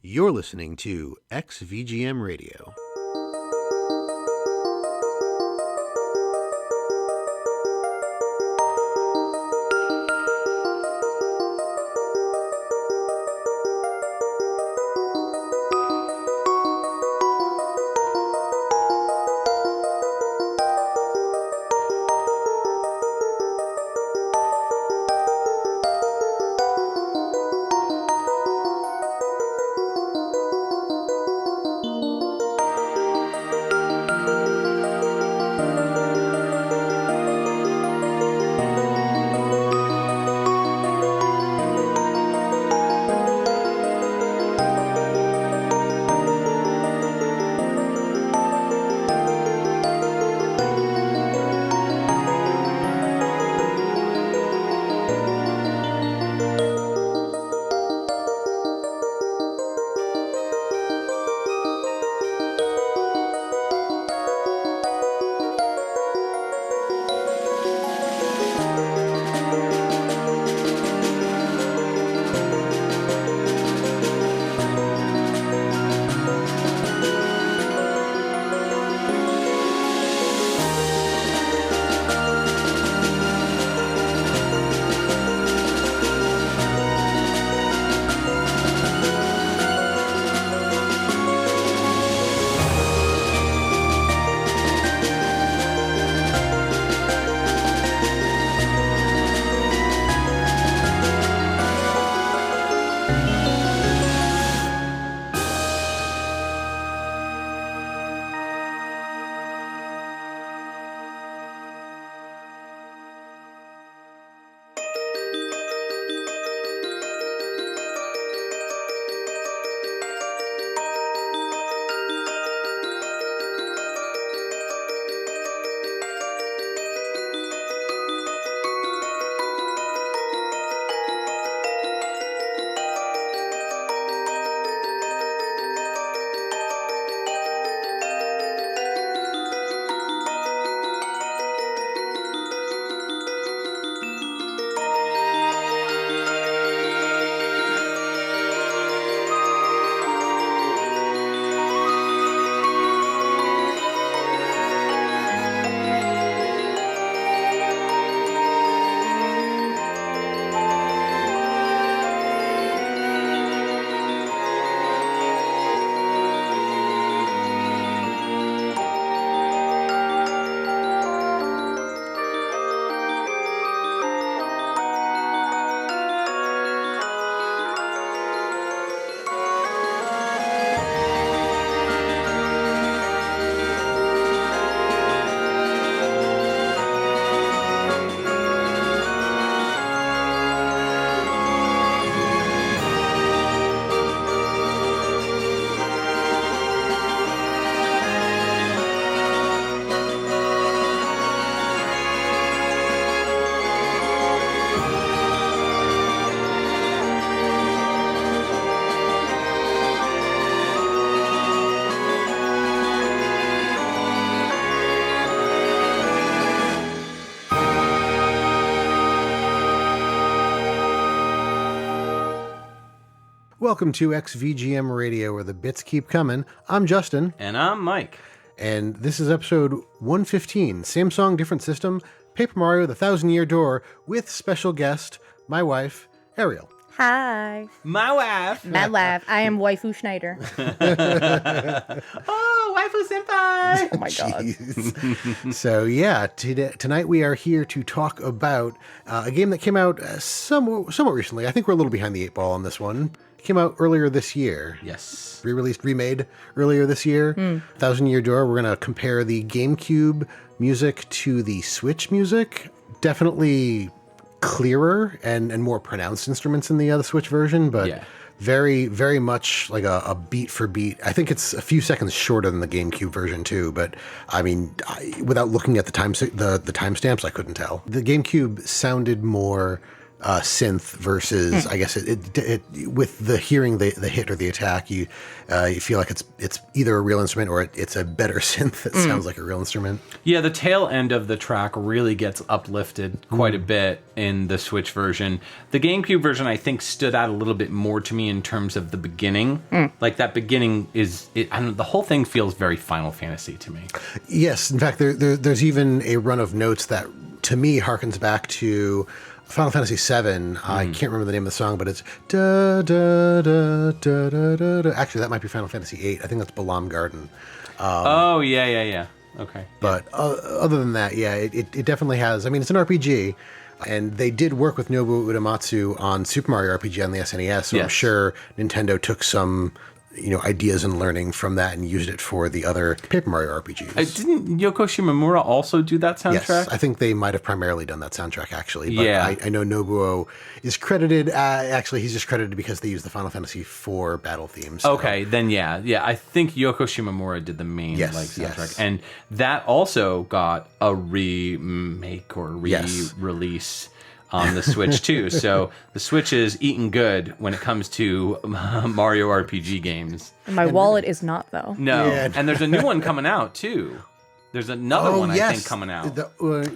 You're listening to XVGM Radio. Welcome to XVGM Radio, where the bits keep coming. I'm Justin. And I'm Mike. And this is episode 115, Same Song, Different System, Paper Mario, The Thousand-Year Door, with special guest, my wife, Ariel. Hi. My wife. My wife. I am Waifu Schneider. Oh, Waifu Senpai. Oh, my God. So, yeah, tonight we are here to talk about a game that came out somewhat recently. I think we're a little behind the eight ball on this one. It came out earlier this year. Yes. Remade earlier this year. Thousand Year Door. We're going to compare the GameCube music to the Switch music. Definitely clearer and more pronounced instruments in the Switch version, but very, very much like a beat for beat. I think it's a few seconds shorter than the GameCube version too, but I mean, without looking at the timestamps, I couldn't tell. The GameCube sounded more synth versus I guess it with the hearing the hit or the attack, you feel like it's either a real instrument or it's a better synth that sounds like a real instrument. Yeah, the tail end of the track really gets uplifted quite a bit in the Switch version. The GameCube version, I think, stood out a little bit more to me in terms of the beginning. Like that beginning the whole thing feels very Final Fantasy to me. Yes, in fact, there's even a run of notes that to me harkens back to Final Fantasy VII. I can't remember the name of the song, but it's da da da da da da. Da. Actually, that might be Final Fantasy VIII. I think that's Balam Garden. Yeah. Okay. But other than that, yeah, it definitely has. I mean, it's an RPG, and they did work with Nobuo Uematsu on Super Mario RPG on the SNES. So I'm sure Nintendo took some ideas and learning from that and used it for the other Paper Mario RPGs. Didn't Yoko Shimomura also do that soundtrack? Yes, I think they might have primarily done that soundtrack, actually. But Yeah. I know Nobuo is credited, actually, he's just credited because they used the Final Fantasy IV battle themes. So. Okay, then yeah. I think Yoko Shimomura did the main soundtrack. Yes. And that also got a remake or re-release on the Switch too. So the Switch is eating good when it comes to Mario RPG games. My wallet is not, though. No, Yeah. and there's a new one coming out too. There's another one I think coming out.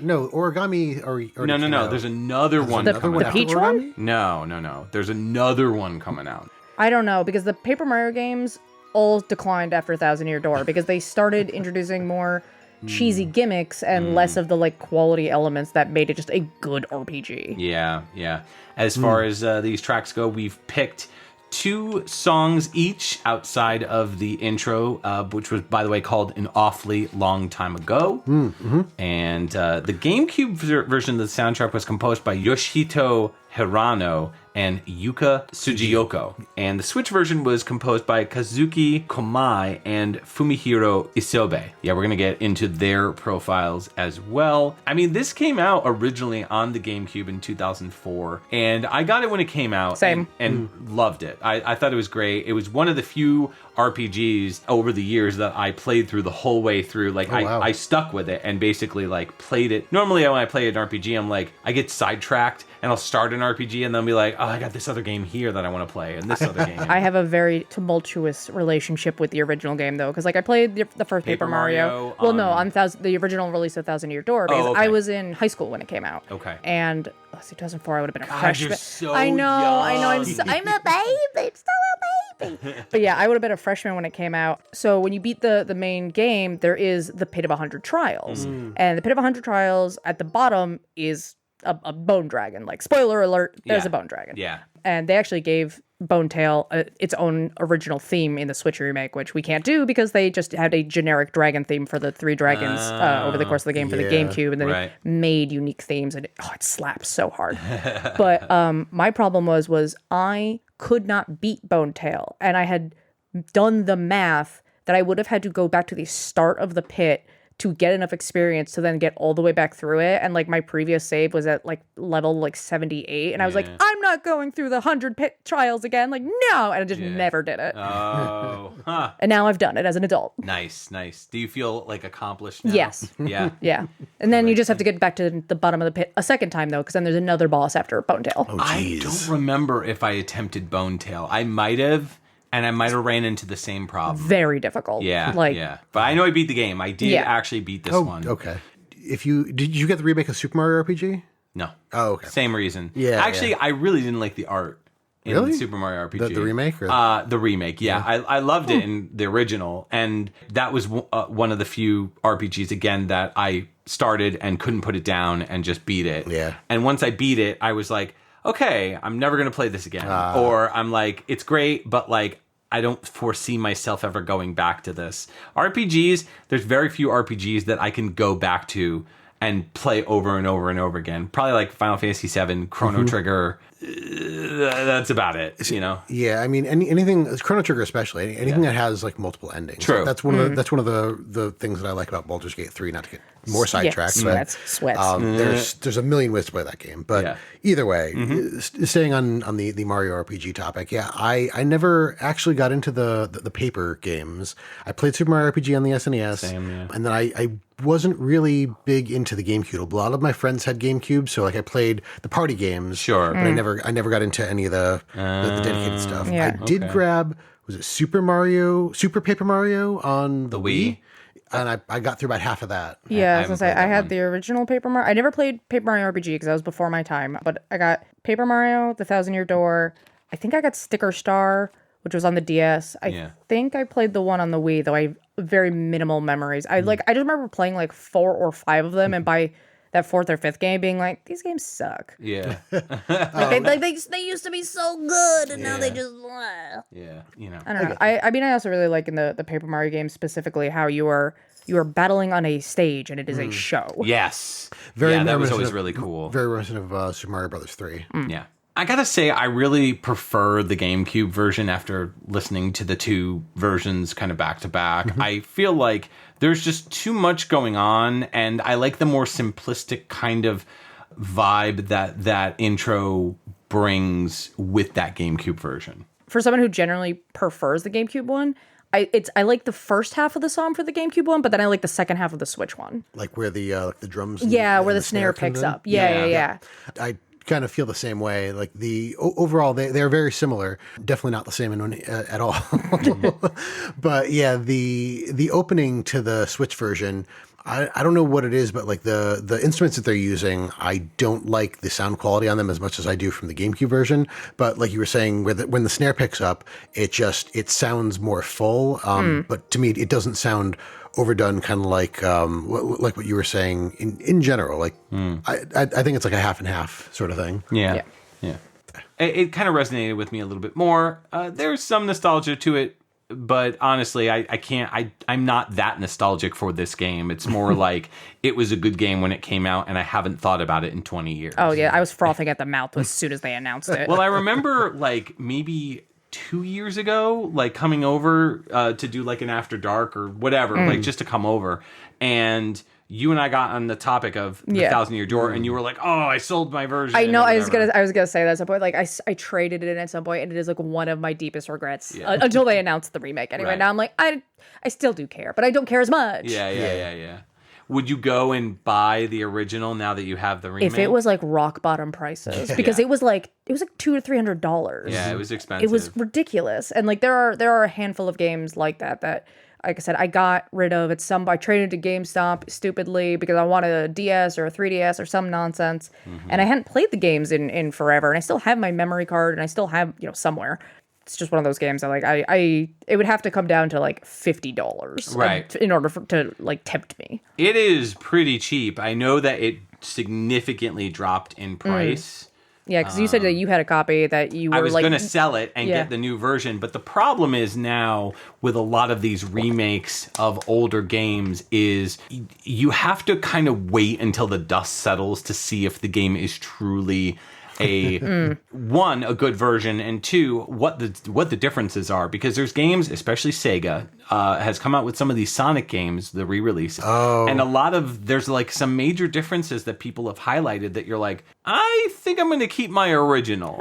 No, Origami or No. There's another one coming The out. Peach one? No. There's another one coming out. I don't know, because the Paper Mario games all declined after Thousand Year Door because they started introducing more cheesy gimmicks and less of the quality elements that made it just a good RPG. Yeah. As far as these tracks go, we've picked 2 songs each outside of the intro, which was, by the way, called An Awfully Long Time Ago. And the GameCube version of the soundtrack was composed by Yoshihito Hirano and Yuka Tsujiyoko. And the Switch version was composed by Kazuki Komai and Fumihiro Isobe. Yeah, we're going to get into their profiles as well. I mean, this came out originally on the GameCube in 2004, and I got it when it came out. Same. And loved it. I thought it was great. It was one of the few RPGs over the years that I played through the whole way through. Wow. I stuck with it and basically played it. Normally when I play an RPG, I get sidetracked and I'll start an RPG and then be like, oh, I got this other game here that I want to play and this other game. I have a very tumultuous relationship with the original game, though, because I played the first Paper Mario. Well, no, on the original release of Thousand Year Door, because I was in high school when it came out. Okay. And 2004, I would have been a God, freshman. you're so I know. young. I'm a baby. Still a baby. But yeah, I would have been a freshman when it came out. So when you beat the main game, there is the Pit of 100 Trials. And the Pit of 100 Trials at the bottom is a bone dragon. Spoiler alert, there's a bone dragon. Yeah. And they actually gave Bone Tail its own original theme in the Switch remake, which we can't do because they just had a generic dragon theme for the 3 dragons over the course of the game for the GameCube, and then they made unique themes, and it slaps so hard. But my problem was I could not beat Bone Tail, and I had done the math that I would have had to go back to the start of the pit to get enough experience to then get all the way back through it. And my previous save was at level 78. And I was like, I'm not going through the 100 pit trials again. No. And I just never did it. Oh. Huh. And now I've done it as an adult. Nice. Do you feel accomplished now? Yes. Yeah. Yeah. And then you just have to get back to the bottom of the pit a second time, though, because then there's another boss after Bone Tail. Oh, I don't remember if I attempted Bone Tail. I might have. And I might have ran into the same problem. Very difficult. Yeah, yeah. But I know I beat the game. I did actually beat this one. Okay. Did you get the remake of Super Mario RPG? No. Oh, okay. Same reason. Yeah. Actually, I really didn't like the art in Super Mario RPG. The remake? Or? The remake, yeah. I loved it in the original. And that was one of the few RPGs, again, that I started and couldn't put it down and just beat it. Yeah. And once I beat it, I was like, okay, I'm never going to play this again. Or I'm like, it's great, but I don't foresee myself ever going back to this. RPGs, there's very few RPGs that I can go back to and play over and over and over again. Probably Final Fantasy VII, Chrono Trigger. That's about it, Yeah, I mean, anything, Chrono Trigger especially, anything that has multiple endings. True. That's one of the things that I like about Baldur's Gate 3, not to get more sidetracked. Sweats. There's a million ways to play that game. But either way, staying on the Mario RPG topic, I never actually got into the paper games. I played Super Mario RPG on the SNES. Same, yeah. And then I wasn't really big into the GameCube. A lot of my friends had GameCube, so like I played the party games. Sure. But I never got into any of the dedicated stuff. Yeah. I did grab, was it Super Paper Mario on the Wii? And I got through about half of that. Yeah, I was gonna say I had the original Paper Mario. I never played Paper Mario RPG because that was before my time. But I got Paper Mario, The Thousand Year Door. I think I got Sticker Star, which was on the DS. I think I played the one on the Wii, though I have very minimal memories. I just remember playing like 4 or 5 of them, and by that 4th or 5th game being like, these games suck. Yeah. They used to be so good, and now they just Yeah, you know. I don't know. I also really like in the Paper Mario games specifically how you are battling on a stage and it is a show. Yes. That was always really cool. Very reminiscent of Super Mario Brothers 3. Yeah. I gotta say, I really prefer the GameCube version after listening to the 2 versions kind of back to back. I feel like there's just too much going on, and I like the more simplistic kind of vibe that intro brings with that GameCube version. For someone who generally prefers the GameCube one, I like the first half of the song for the GameCube one, but then I like the second half of the Switch one. Like where the drums... where the snare picks up. Yeah. I kind of feel the same way. Like overall, they're very similar. Definitely not the same at all. But yeah, the opening to the Switch version, I don't know what it is, but like the instruments that they're using, I don't like the sound quality on them as much as I do from the GameCube version. But like you were saying, when the snare picks up, it sounds more full. But to me, it doesn't sound overdone, kind of like what you were saying in general. Like I think it's like a half and half sort of thing. Yeah. It kind of resonated with me a little bit more. There's some nostalgia to it, but honestly, I'm not that nostalgic for this game. It's more like it was a good game when it came out, and I haven't thought about it in 20 years. Oh yeah, I was frothing at the mouth as soon as they announced it. Well, I remember like maybe 2 years ago, like coming over to do like an After Dark or whatever, like just to come over, and you and I got on the topic of the Thousand Year Door, and you were like, "Oh, I sold my version." I know. I was gonna say that at some point. Like I traded it in at some point, and it is like one of my deepest regrets until they announced the remake. Anyway, now I'm like, I still do care, but I don't care as much. Yeah. Would you go and buy the original now that you have the remake? If it was like rock bottom prices, because it was like $200 to $300. Yeah, it was expensive. It was ridiculous, and like there are a handful of games like that. Like I said, I got rid of at I traded to GameStop stupidly because I wanted a DS or a 3DS or some nonsense, and I hadn't played the games in forever, and I still have my memory card, and I still have somewhere. It's just one of those games that like it would have to come down to like $50 right in order to like tempt me. It is pretty cheap. I know that it significantly dropped in price. Yeah, because you said that you had a copy that you were I was like... going to sell it and get the new version, but the problem is now with a lot of these remakes of older games is you have to kind of wait until the dust settles to see if the game is truly one, a good version, and two, what the differences are, because there's games, especially Sega has come out with some of these Sonic games, the re-release, and there's like some major differences that people have highlighted that you're like, I think I'm going to keep my original,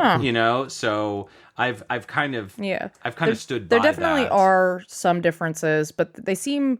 so I've kind of stood by that. There definitely are some differences, but they seem,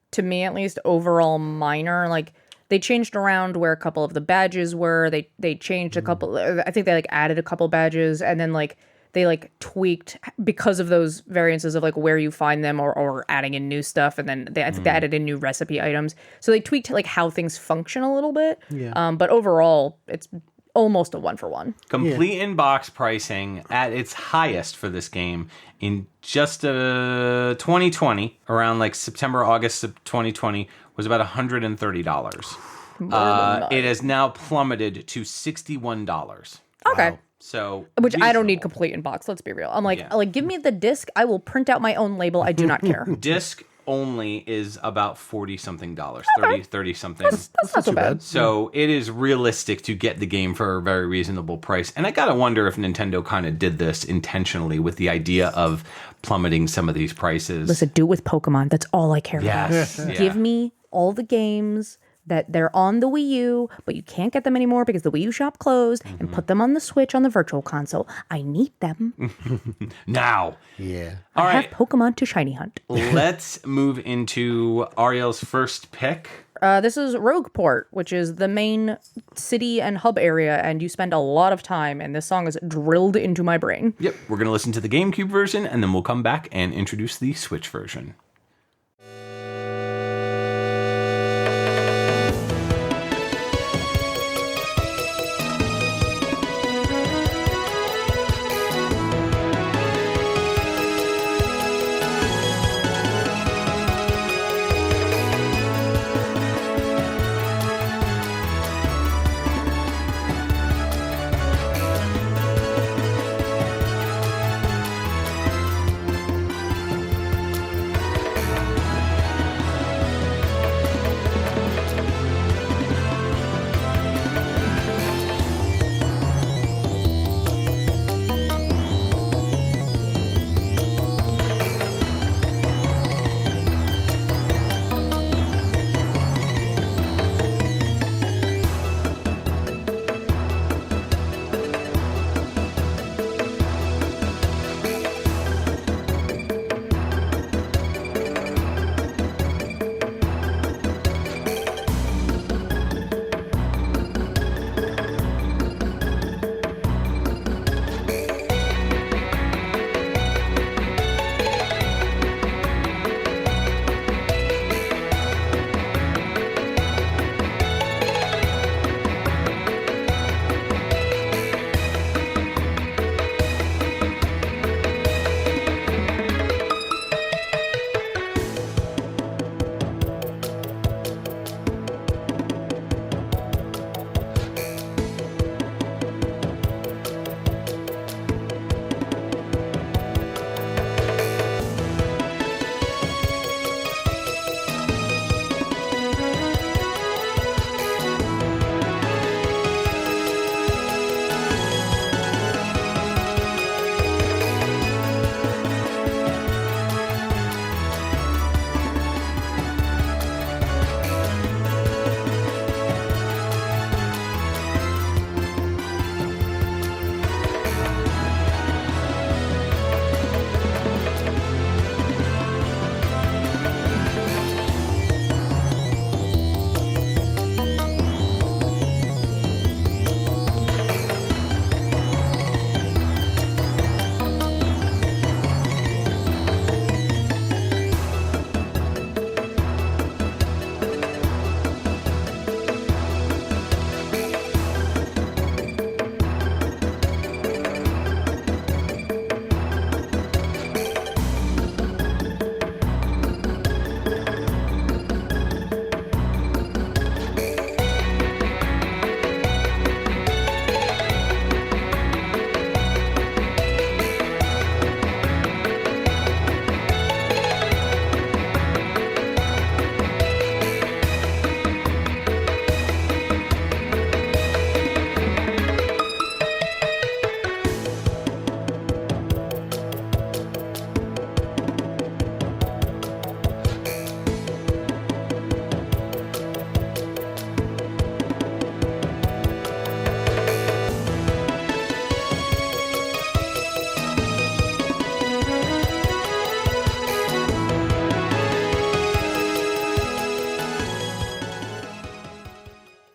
to me at least, overall minor. Like, they changed around where a couple of the badges were. They changed a couple. I think they like added a couple badges, and then like they like tweaked because of those variances of like where you find them, or adding in new stuff. And then I think they added in new recipe items. So they tweaked like how things function a little bit. Yeah. But overall, it's almost a 1-for-1. Complete in-box pricing at its highest for this game in just 2020, around like September, August of 2020, was about $130. It has now plummeted to $61. Okay. Wow. So which I don't need complete in-box, let's be real. I'm like, give me the disc. I will print out my own label. I do not care. Disc only is about $40-something, okay. 30 something. That's not so bad. So it is realistic to get the game for a very reasonable price. And I gotta wonder if Nintendo kind of did this intentionally with the idea of plummeting some of these prices. Listen, do it with Pokemon. That's all I care about. Yeah. Give me all the games that they're on the Wii U, but you can't get them anymore because the Wii U shop closed, and put them on the Switch on the Virtual Console. I need them. Now. Yeah. I have Pokemon to shiny hunt. Let's move into Ariel's first pick. This is Rogueport, which is the main city and hub area, and you spend a lot of time, and this song is drilled into my brain. Yep, we're going to listen to the GameCube version, and then we'll come back and introduce the Switch version.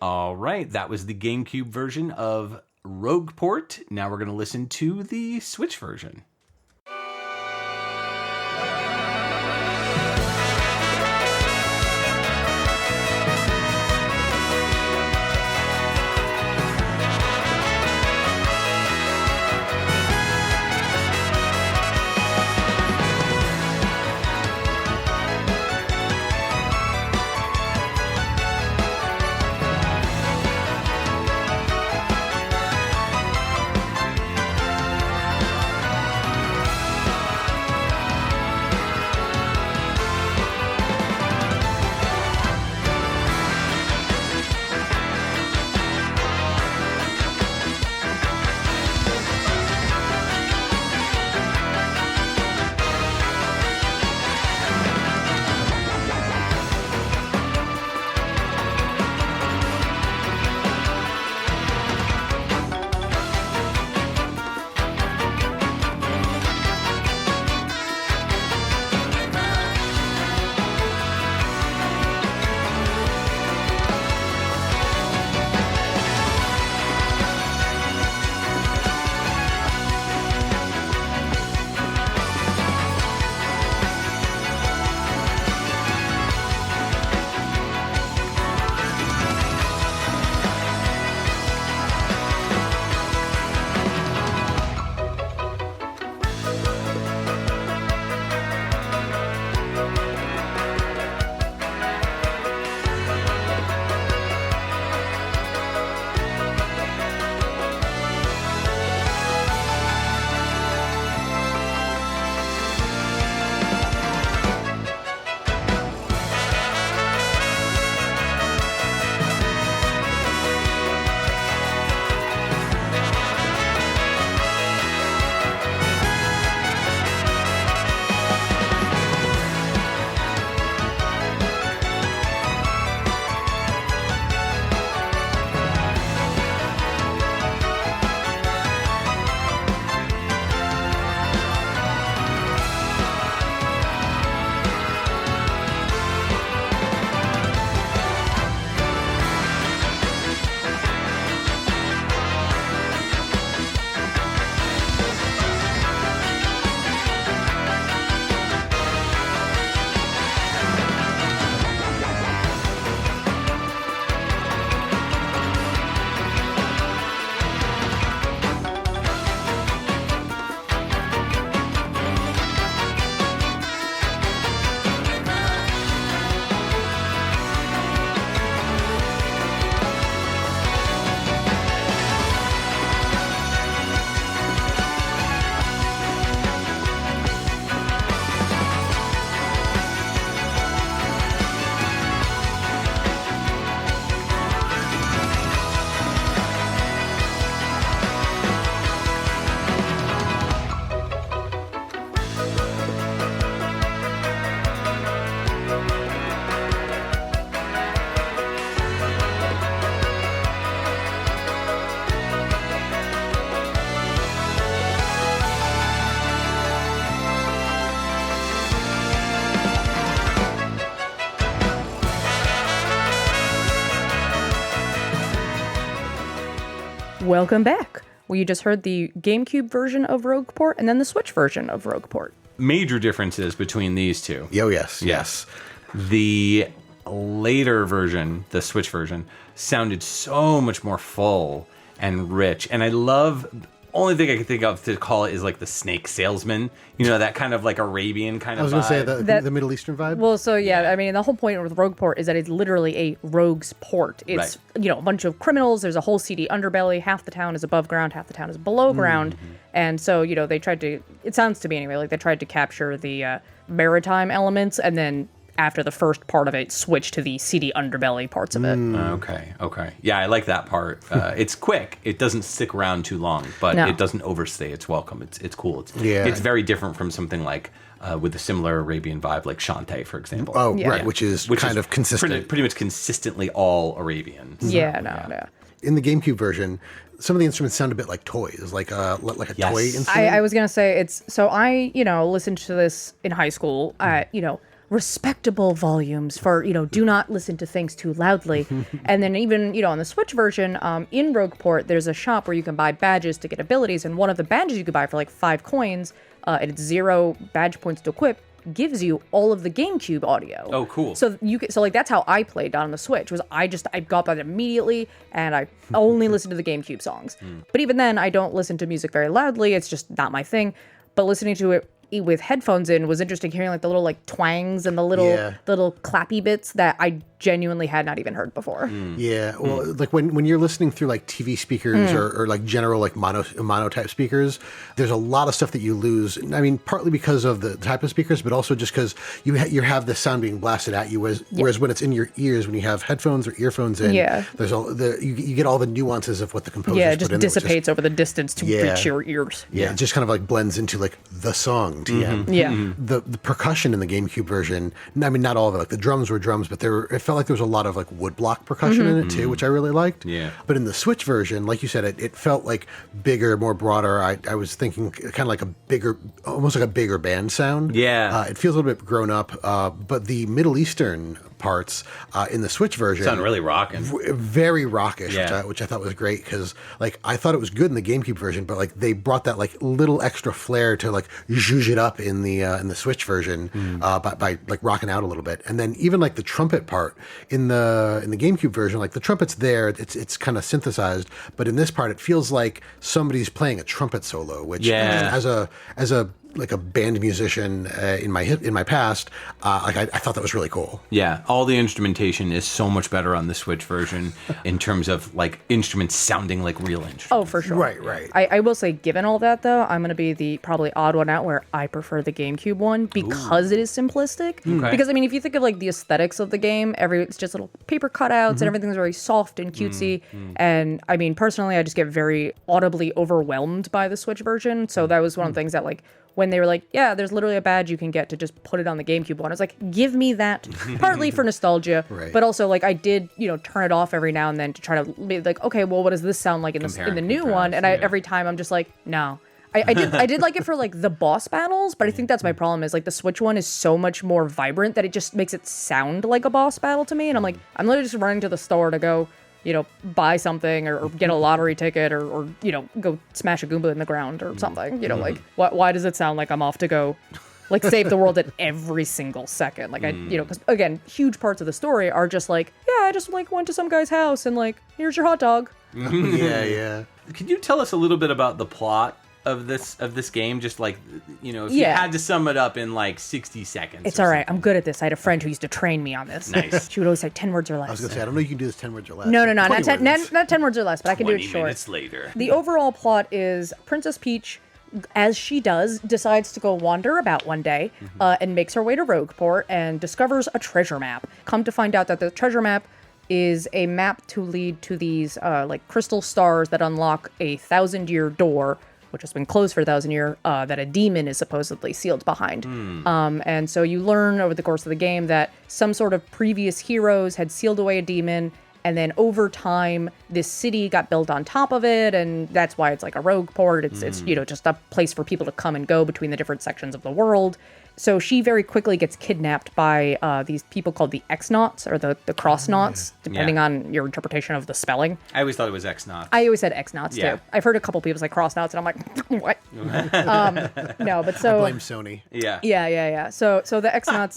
All right, that was the GameCube version of Rogueport. Now we're going to listen to the Switch version. Welcome back. Well, you just heard the GameCube version of Rogueport and then the Switch version of Rogueport. Major differences between these two. Oh, yes. The later version, the Switch version, sounded so much more full and rich. And I love... Only thing I can think of to call it is like the snake salesman, that kind of like Arabian kind of vibe. I was going to say the Middle Eastern vibe. Well, so I mean, the whole point with Rogueport is that it's literally a rogue's port. It's, a bunch of criminals. There's a whole seedy underbelly. Half the town is above ground, half the town is below ground. And so, they tried to, it sounds to me anyway, like they tried to capture the maritime elements and then after the first part of it, switch to the seedy underbelly parts of it. Okay. Yeah, I like that part. It's quick. It doesn't stick around too long, but it doesn't overstay its welcome. It's cool. It's very different from something like with a similar Arabian vibe, like Shantae, for example. Oh, right, which is kind of consistent. Pretty much consistently all Arabian. So, No. In the GameCube version, some of the instruments sound a bit like toys, like a toy instrument. I was gonna say I listened to this in high school. Respectable volumes for, do not listen to things too loudly. And then even, on the Switch version, in Rogueport, there's a shop where you can buy badges to get abilities. And one of the badges you could buy for like 5 coins, and it's 0 badge points to equip, gives you all of the GameCube audio. Oh, cool. So that's how I played on the Switch, was I got that immediately, and I only listened to the GameCube songs. But even then, I don't listen to music very loudly. It's just not my thing. But listening to it with headphones in was interesting, hearing like the little like twangs and the little clappy bits that I genuinely had not even heard before. Well, like when you're listening through like TV speakers or like general like mono type speakers, there's a lot of stuff that you lose. I mean, partly because of the type of speakers, but also just because you have the sound being blasted at you, whereas when it's in your ears, when you have headphones or earphones in, there's you get all the nuances of what the composer it just dissipates over the distance to reach your ears. It just kind of like blends into like the song TM. The percussion in the GameCube version, I mean, not all of it, like the drums were drums, but it felt like there was a lot of like woodblock percussion in it too, which I really liked. But in the Switch version, like you said, it felt like bigger, more broader. I was thinking kind of like almost like a bigger band sound. It feels a little bit grown up, but the Middle Eastern parts in the Switch version sound really rocking, very rockish, which I thought was great, because like I thought it was good in the GameCube version, but like they brought that like little extra flair to like zhuzh it up in the Switch version by like rocking out a little bit. And then even like the trumpet part in the GameCube version, like the trumpet's there, it's kind of synthesized, but in this part it feels like somebody's playing a trumpet solo, which as a like a band musician in my past, like I thought that was really cool. Yeah, all the instrumentation is so much better on the Switch version in terms of like instruments sounding like real instruments. Oh, for sure. Right. I will say, given all that though, I'm going to be the probably odd one out where I prefer the GameCube one because it is simplistic. Okay. Because I mean, if you think of like the aesthetics of the game, it's just little paper cutouts and everything's very soft and cutesy. And I mean, personally, I just get very audibly overwhelmed by the Switch version. So that was one of the things that like, when they were like, there's literally a badge you can get to just put it on the GameCube one. I was like, give me that, partly for nostalgia, but also like I did, turn it off every now and then to try to be like, okay, well, what does this sound like in the new one? And every time I'm just like, no. I did like it for like the boss battles, but I think that's my problem is like the Switch one is so much more vibrant that it just makes it sound like a boss battle to me. And I'm like, I'm literally just running to the store to go, buy something or get a lottery ticket or go smash a Goomba in the ground or something. Like, why does it sound like I'm off to go, like, save the world at every single second? Like, because, again, huge parts of the story are just like, I just, like, went to some guy's house and, like, here's your hot dog. Yeah. Can you tell us a little bit about the plot of this game? Just like, if you had to sum it up in like 60 seconds. It's all right. I'm good at this. I had a friend who used to train me on this. Nice. She would always say 10 words or less. I was going to say, I don't know if you can do this 10 words or less. No, not 10 words or less, but I can do it 20 short. minutes later. The overall plot is Princess Peach, as she does, decides to go wander about one day and makes her way to Rogueport and discovers a treasure map. Come to find out that the treasure map is a map to lead to these like crystal stars that unlock a 1,000-year door, which has been closed for 1,000 years, that a demon is supposedly sealed behind. And so you learn over the course of the game that some sort of previous heroes had sealed away a demon, and then over time, this city got built on top of it, and that's why it's like a rogue port. It's just a place for people to come and go between the different sections of the world. So she very quickly gets kidnapped by these people called the X-Nauts, or the Cross-Nauts, depending on your interpretation of the spelling. I always thought it was X-Nauts. I always said X-Nauts, too. I've heard a couple people say Cross-Nauts, and I'm like, what? No, but so... I blame Sony. Yeah. So the X-Nauts,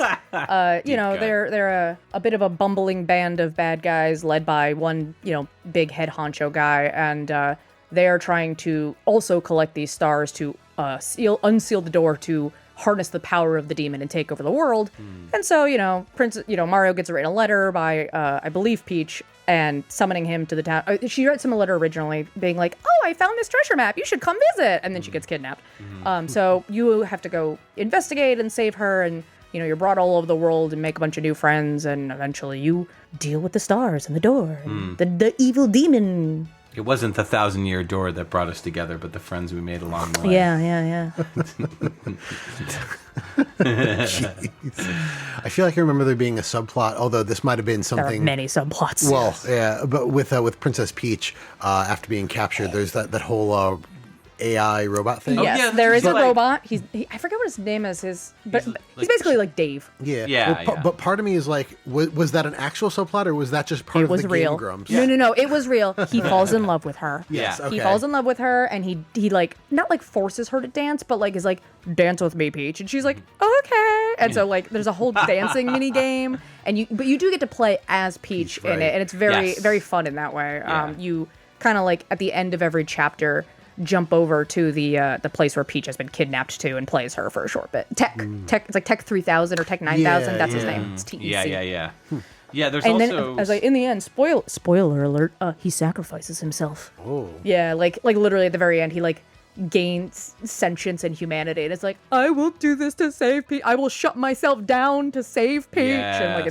they're a bit of a bumbling band of bad guys led by one, big head honcho guy, and they're trying to also collect these stars to unseal the door to harness the power of the demon and take over the world. And so, Mario gets written a letter by, I believe, Peach, and summoning him to the town. She writes him a letter originally being like, oh, I found this treasure map. You should come visit. And then she gets kidnapped. So you have to go investigate and save her. And, you're brought all over the world and make a bunch of new friends. And eventually you deal with the stars and the door and the evil demon. It wasn't the 1,000-year door that brought us together, but the friends we made along the way. Yeah. I feel like I remember there being a subplot, although this might have been something... There are many subplots. Well, yeah, but with Princess Peach, after being captured, there's that whole... AI robot thing. Yes, there is a robot. I forget what his name is. But he's basically like Dave. Yeah. But part of me is like, was that an actual subplot, or was that just part of the real. Game Grumps? No, it was real. He falls in love with her. Yes, okay. He falls in love with her, and he like not like forces her to dance, but like is like, dance with me, Peach, and she's like, okay. And so like there's a whole dancing mini game, and you do get to play as Peach in it, and it's very very fun in that way. You kind of like at the end of every chapter jump over to the place where Peach has been kidnapped to and plays her for a short bit. Tech, it's like Tech 3000 or Tech 9000. That's his name. It's TEC. Yeah. Yeah, there's and also... then, I was like, in the end, spoiler alert, he sacrifices himself. Oh. Yeah, like literally at the very end, he like gains sentience and humanity, and it's like, I will do this to save Peach. I will shut myself down to save Peach. Yes. And like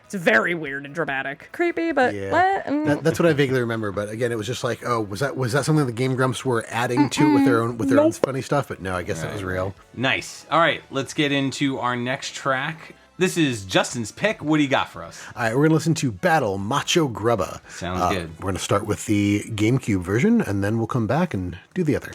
it's very weird and dramatic, creepy, but that's what I vaguely remember. But again, it was just like, oh, was that something the Game Grumps were adding to with their own funny stuff? But no, I guess that was real. Nice. All right, let's get into our next track. This is Justin's pick. What do you got for us? All right, we're going to listen to Battle Macho Grubba. Sounds good. We're going to start with the GameCube version, and then we'll come back and do the other.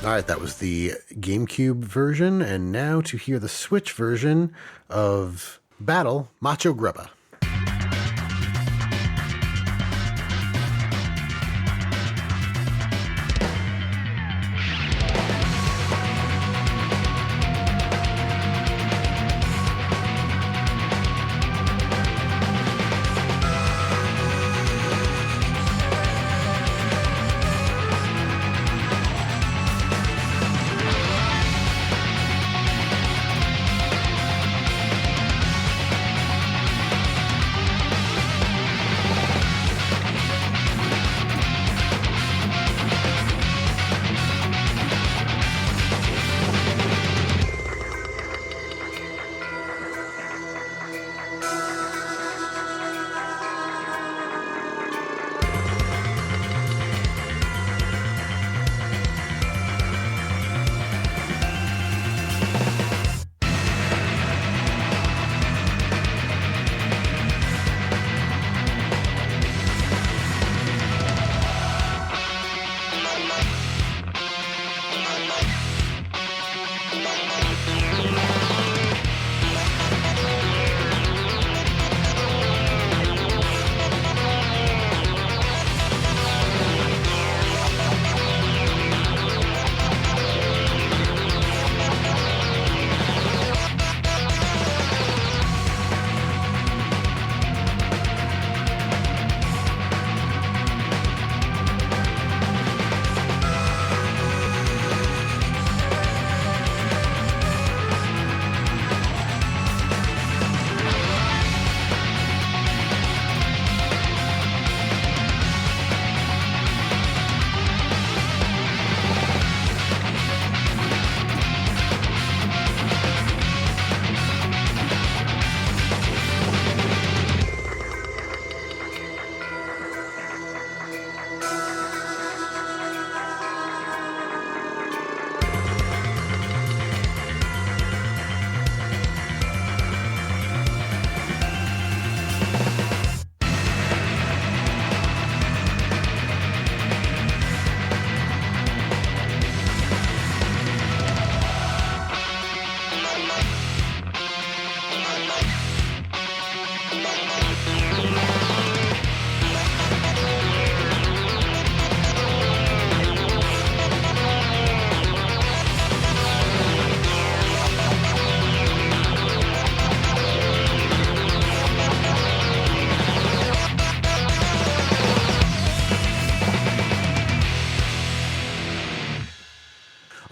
All right, that was the GameCube version, and now to hear the Switch version of Battle Macho Grubba.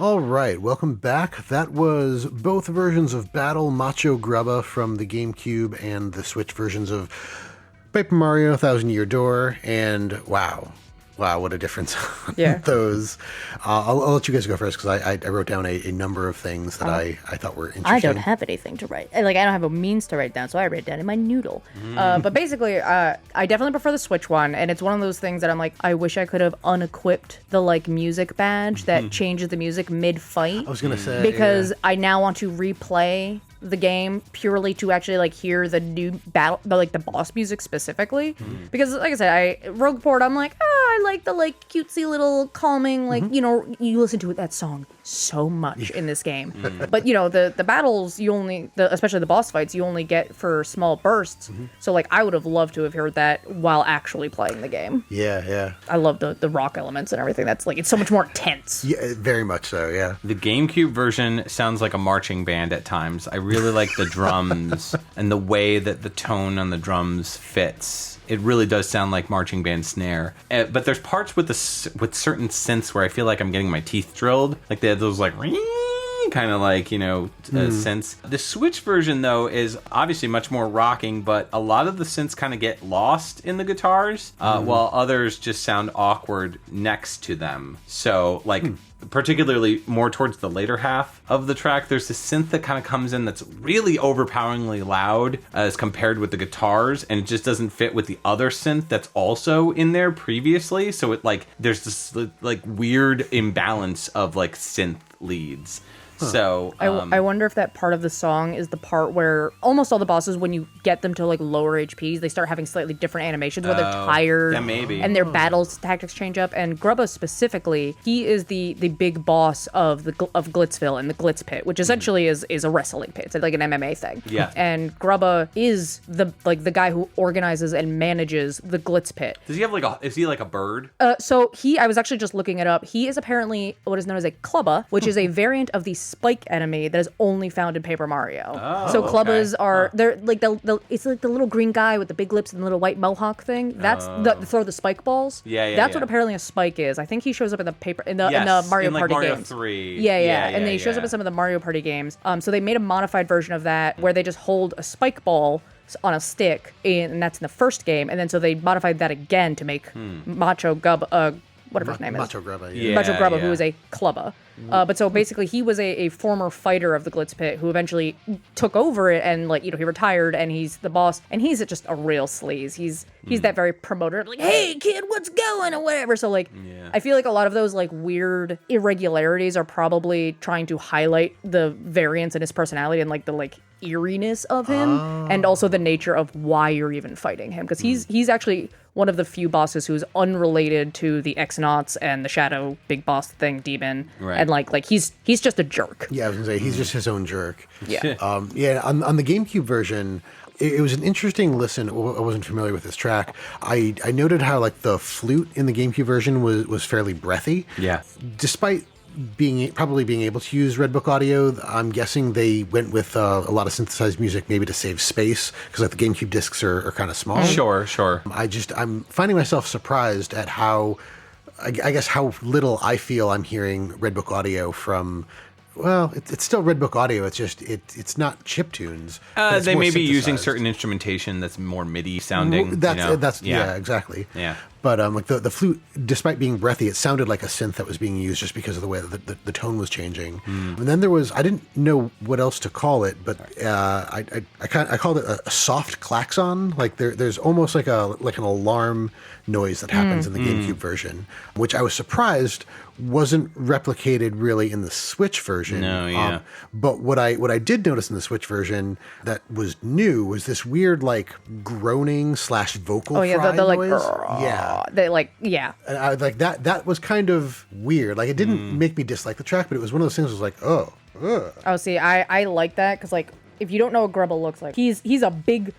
All right, welcome back. That was both versions of Battle Macho Grubba from the GameCube and the Switch versions of Paper Mario, Thousand Year Door, and wow, what a difference on those. I'll let you guys go first because I wrote down a number of things that I thought were interesting. I don't have anything to write. Like, I don't have a means to write down, so I write it down in my noodle. But basically, I definitely prefer the Switch one, and it's one of those things that I'm like, I wish I could have unequipped the, like, music badge that changes the music mid-fight. I was going to say. Because I now want to replay the game purely to actually like hear the new battle, the boss music specifically, because like I said, Rogueport, I'm like, I like the like cutesy little calming, like you know, you listen to that song so much in this game, but you know the battles you only, especially the boss fights, you only get for small bursts. So like I would have loved to have heard that while actually playing the game. Yeah. I love the rock elements and everything. That's like, it's so much more intense. Yeah, very much so. Yeah. The GameCube version sounds like a marching band at times. I really like the drums and the way that the tone on the drums fits. It really does sound like marching band snare. But there's parts with certain synths where I feel like I'm getting my teeth drilled. Like they have those like kind of like, you know, synths. The Switch version though is obviously much more rocking, but a lot of the synths kind of get lost in the guitars, while others just sound awkward next to them. So like particularly more towards the later half of the track, there's this synth that kind of comes in that's really overpoweringly loud as compared with the guitars, and it just doesn't fit with the other synth that's also in there previously. So it like there's this like weird imbalance of like synth leads. So I wonder if that part of the song is the part where almost all the bosses, when you get them to like lower HPs, they start having slightly different animations where they're tired, yeah, maybe. And their battles tactics change up. And Grubba specifically, he is the big boss of Glitzville and the Glitz Pit, which essentially is a wrestling pit. It's like an MMA thing. Yeah. And Grubba is the guy who organizes and manages the Glitz Pit. Does he have is he like a bird? So I was actually just looking it up. He is apparently what is known as a Clubba, which is a variant of the spike enemy that is only found in Paper Mario. So Clubbas are they're like it's like the little green guy with the big lips and the little white mohawk thing. That's the throw the spike balls. That's what apparently a spike is. I think he shows up in the Mario Party Mario games. 3. Yeah, and then he shows up in some of the Mario Party games. So they made a modified version of that where they just hold a spike ball on a stick, and that's in the first game. And then so they modified that again to make Macho Gub whatever his name is. Macho Grubba, Macho Grubba, who is a Clubba. But so basically he was a former fighter of the Glitz Pit who eventually took over it, and like, you know, he retired, and he's the boss, and he's just a real sleaze. He's that very promoter, like, hey kid, what's going, or whatever. So like, I feel like a lot of those like weird irregularities are probably trying to highlight the variance in his personality and like the like eeriness of him, and also the nature of why you're even fighting him, because he's actually one of the few bosses who's unrelated to the X-Nauts and the Shadow big boss thing demon, and like he's just a jerk. Yeah, I was gonna say he's just his own jerk. Yeah. On the GameCube version, it was an interesting listen. I wasn't familiar with this track. I noted how like the flute in the GameCube version was fairly breathy. Yeah. Despite probably being able to use Red Book audio, I'm guessing they went with a lot of synthesized music maybe to save space, because like the GameCube discs are kind of small. Sure. I'm finding myself surprised at how, I guess how little I feel I'm hearing Red Book audio from. Well, it's still Red Book audio. It's just it's not chiptunes. They may be using certain instrumentation that's more MIDI sounding. Yeah, exactly. Yeah. But like the flute, despite being breathy, it sounded like a synth that was being used just because of the way that the tone was changing. And then there was, I didn't know what else to call it, but I called it a soft klaxon. Like there's almost like an alarm noise that happens in the GameCube version, which I was surprised wasn't replicated really in the Switch version. No, yeah. But what I did notice in the Switch version that was new was this weird like groaning / vocal fry noise. And I like that was kind of weird. Like it didn't make me dislike the track, but it was one of those things that was like, Oh, see, I like that, because like, if you don't know what Grubba looks like, he's a big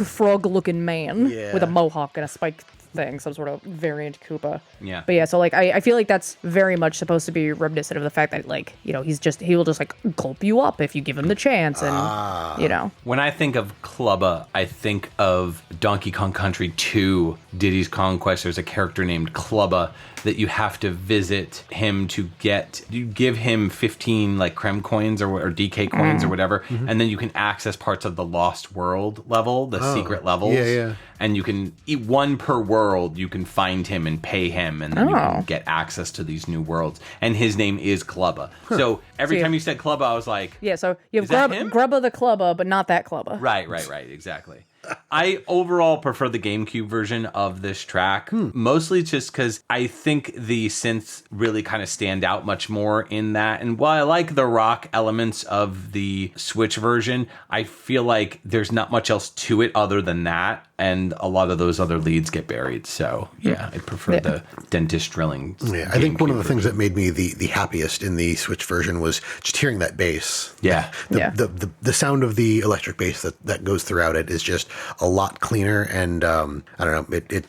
frog looking man with a mohawk and a spike thing, some sort of variant Koopa. Yeah. But yeah, so like I feel like that's very much supposed to be reminiscent of the fact that like, he will just like gulp you up if you give him the chance, and When I think of Clubba, I think of Donkey Kong Country 2, Diddy's Conquest. There's a character named Clubba that you have to visit him to get. You give him 15 like Creme coins or DK coins or whatever, and then you can access parts of the Lost World level, the secret levels. Yeah. And you can eat one per world. You can find him and pay him, and then you can get access to these new worlds. And his name is Clubba. So every time you said Clubba, I was like, yeah. So you have him? Grubba the Clubba, but not that Clubba. Right, exactly. I overall prefer the GameCube version of this track, mostly just because I think the synths really kind of stand out much more in that. And while I like the rock elements of the Switch version, I feel like there's not much else to it other than that. And a lot of those other leads get buried. So, yeah, I prefer the dentist drilling. Yeah, I think one of the things that made me the happiest in the Switch version was just hearing that bass. Yeah. The sound of the electric bass that goes throughout it is just a lot cleaner, and I don't know, it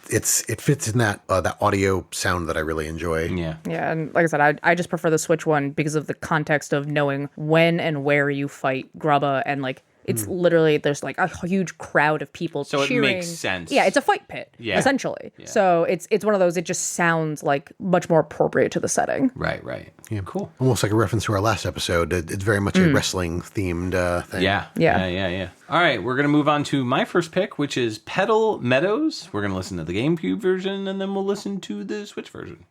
fits in that audio sound that I really enjoy. Yeah, and like I said, I just prefer the Switch one because of the context of knowing when and where you fight Grubba, and like it's literally there's like a huge crowd of people cheering. So it makes sense. Yeah, it's a fight pit, essentially. Yeah. So it's one of those. It just sounds like much more appropriate to the setting. Right. Yeah, cool. Almost like a reference to our last episode. It's very much a wrestling themed thing. Yeah. All right, we're gonna move on to my first pick, which is Petal Meadows. We're gonna listen to the GameCube version, and then we'll listen to the Switch version.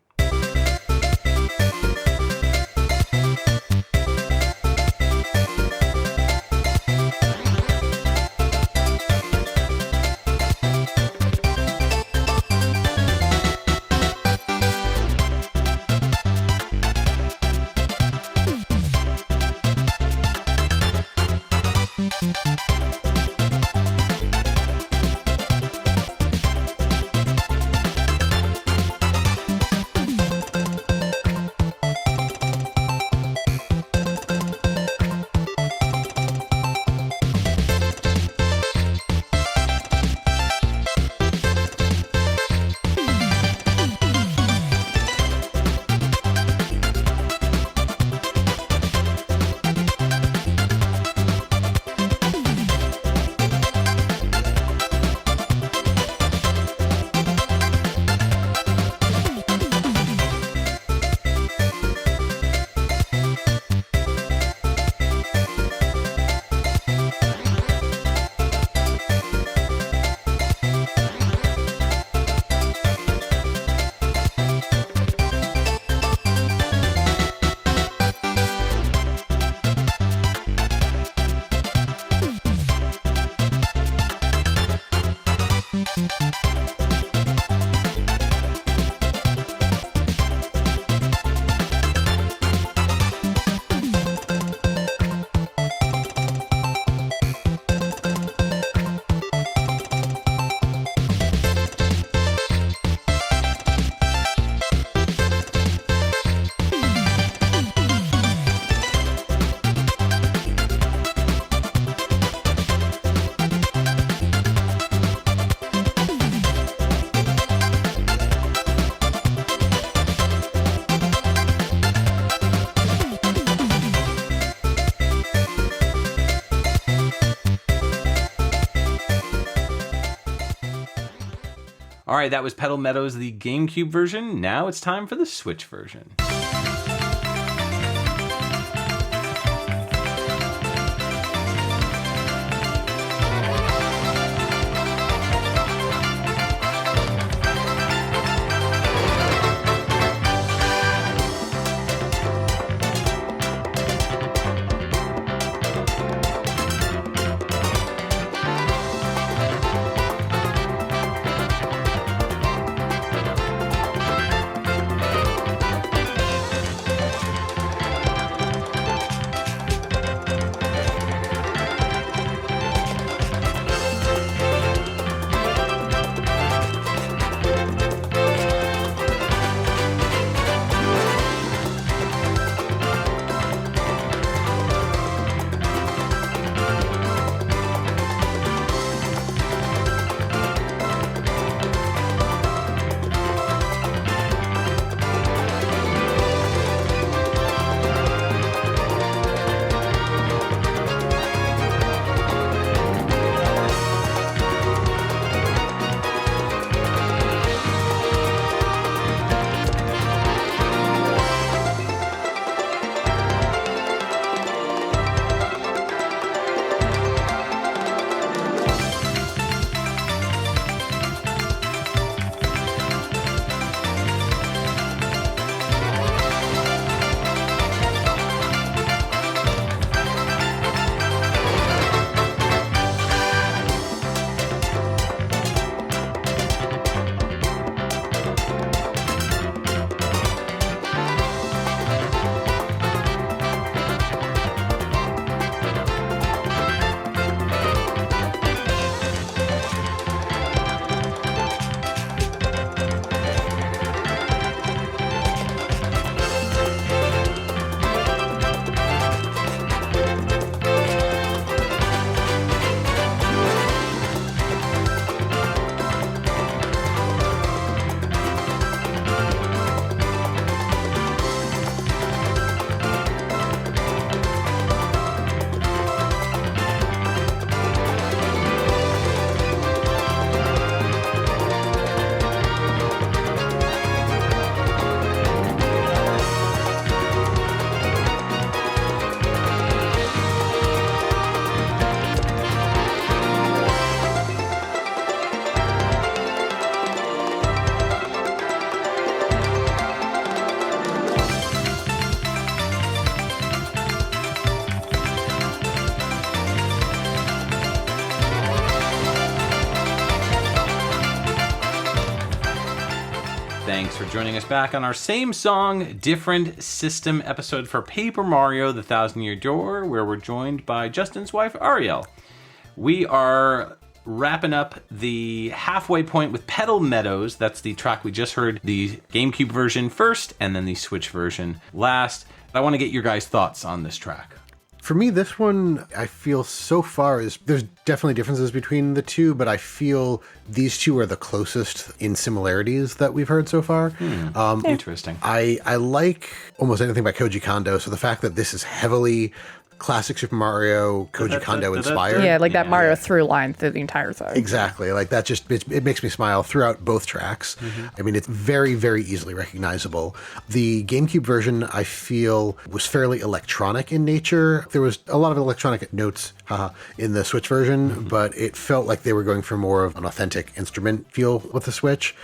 All right, that was Petal Meadows, the GameCube version. Now it's time for the Switch version. Thanks for joining us back on our same song, different system episode for Paper Mario: The Thousand Year Door, where we're joined by Justin's wife, Ariel. We are wrapping up the halfway point with Petal Meadows. That's the track we just heard, the GameCube version first, and then the Switch version last. I want to get your guys' thoughts on this track. For me, this one, I feel so far there's definitely differences between the two, but I feel these two are the closest in similarities that we've heard so far. Interesting. I like almost anything by Koji Kondo, so the fact that this is heavily classic Super Mario, Koji Kondo inspired. Yeah, like that Mario through line through the entire thing. Exactly. Like that just, it makes me smile throughout both tracks. I mean, it's very, very easily recognizable. The GameCube version, I feel, was fairly electronic in nature. There was a lot of electronic notes in the Switch version, but it felt like they were going for more of an authentic instrument feel with the Switch.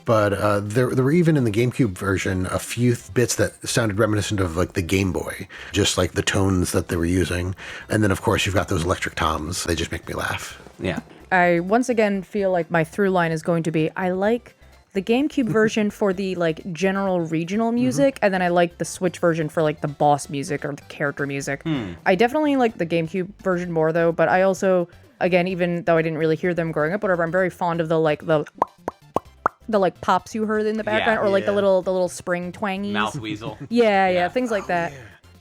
But there were even in the GameCube version a few bits that sounded reminiscent of like the Game Boy, just like the tones that they were using. And then, of course, you've got those electric toms. They just make me laugh. Yeah. I once again feel like my through line is going to be I like the GameCube version for the like general regional music, and then I like the Switch version for like the boss music or the character music. I definitely like the GameCube version more though, but I also, again, even though I didn't really hear them growing up, whatever, I'm very fond of the like pops you heard in the background, or like the little spring twangies. Mouth weasel. Yeah, things like that.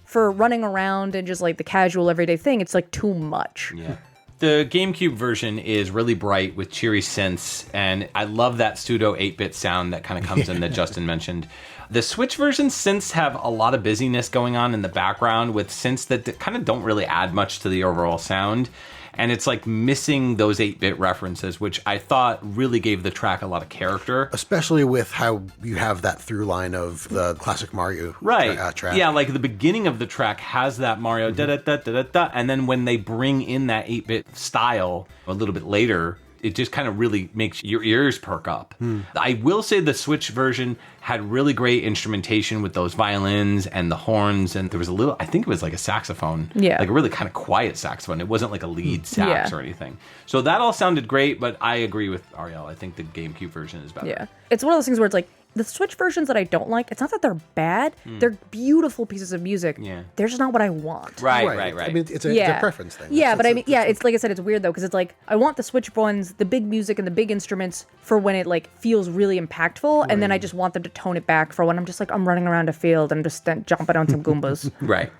For running around and just like the casual everyday thing, it's like too much. Yeah. The GameCube version is really bright with cheery synths, and I love that pseudo 8-bit sound that kind of comes in that Justin mentioned. The Switch version synths have a lot of busyness going on in the background with synths that kind of don't really add much to the overall sound. And it's like missing those 8-bit references, which I thought really gave the track a lot of character. Especially with how you have that through line of the classic Mario track. Yeah, like the beginning of the track has that Mario da-da-da-da-da-da, and then when they bring in that 8-bit style a little bit later, it just kind of really makes your ears perk up. I will say the Switch version had really great instrumentation with those violins and the horns, and there was a little, I think it was like a saxophone. Yeah. Like a really kind of quiet saxophone. It wasn't like a lead sax or anything. So that all sounded great, but I agree with Ariel. I think the GameCube version is better. Yeah. It's one of those things where it's like, the Switch versions that I don't like, it's not that they're bad. They're beautiful pieces of music. Yeah. They're just not what I want. Right. I mean, it's a preference thing. Yeah, but I mean, it's like I said, it's weird though, because it's like, I want the Switch ones, the big music and the big instruments for when it like feels really impactful, and then I just want them to tone it back for when I'm just like, I'm running around a field and just jumping on some Goombas. Right.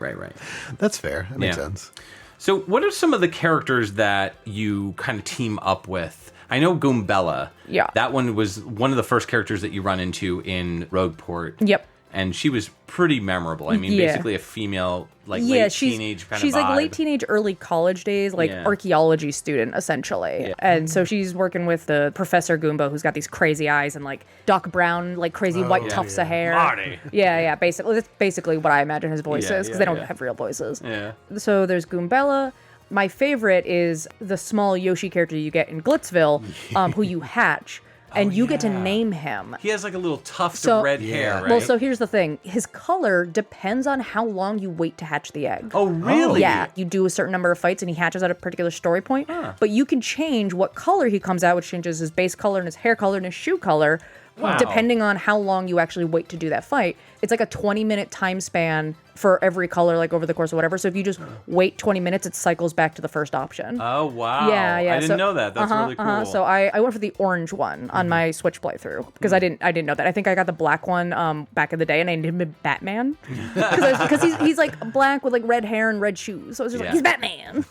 That's fair. That makes sense. So what are some of the characters that you kind of team up with? I know Goombella. Yeah. That one was one of the first characters that you run into in Rogueport. Yep. And she was pretty memorable. I mean, basically a female, like late teenage kind of she's vibe. like late teenage, early college days, like archaeology student, essentially. Yeah. And so she's working with the Professor Goomba, who's got these crazy eyes and like Doc Brown, like crazy white tufts of hair. Marty. Yeah, basically. That's basically what I imagine his voice is, because they don't have real voices. Yeah. So there's Goombella. My favorite is the small Yoshi character you get in Glitzville, who you hatch. And you get to name him. He has like a little tuft of red hair, right? Well, so here's the thing. His color depends on how long you wait to hatch the egg. Oh, really? Yeah. You do a certain number of fights and he hatches at a particular story point. But you can change what color he comes out, which changes his base color and his hair color and his shoe color, depending on how long you actually wait to do that fight. It's like a 20-minute time span for every color, like over the course of whatever. So if you just wait 20 minutes, it cycles back to the first option. Oh, wow. Yeah. I didn't know that. That's really cool. So I went for the orange one on my Switch playthrough because I didn't know that. I think I got the black one back in the day, and I named him Batman because he's like black with like red hair and red shoes. So it's just like, he's Batman.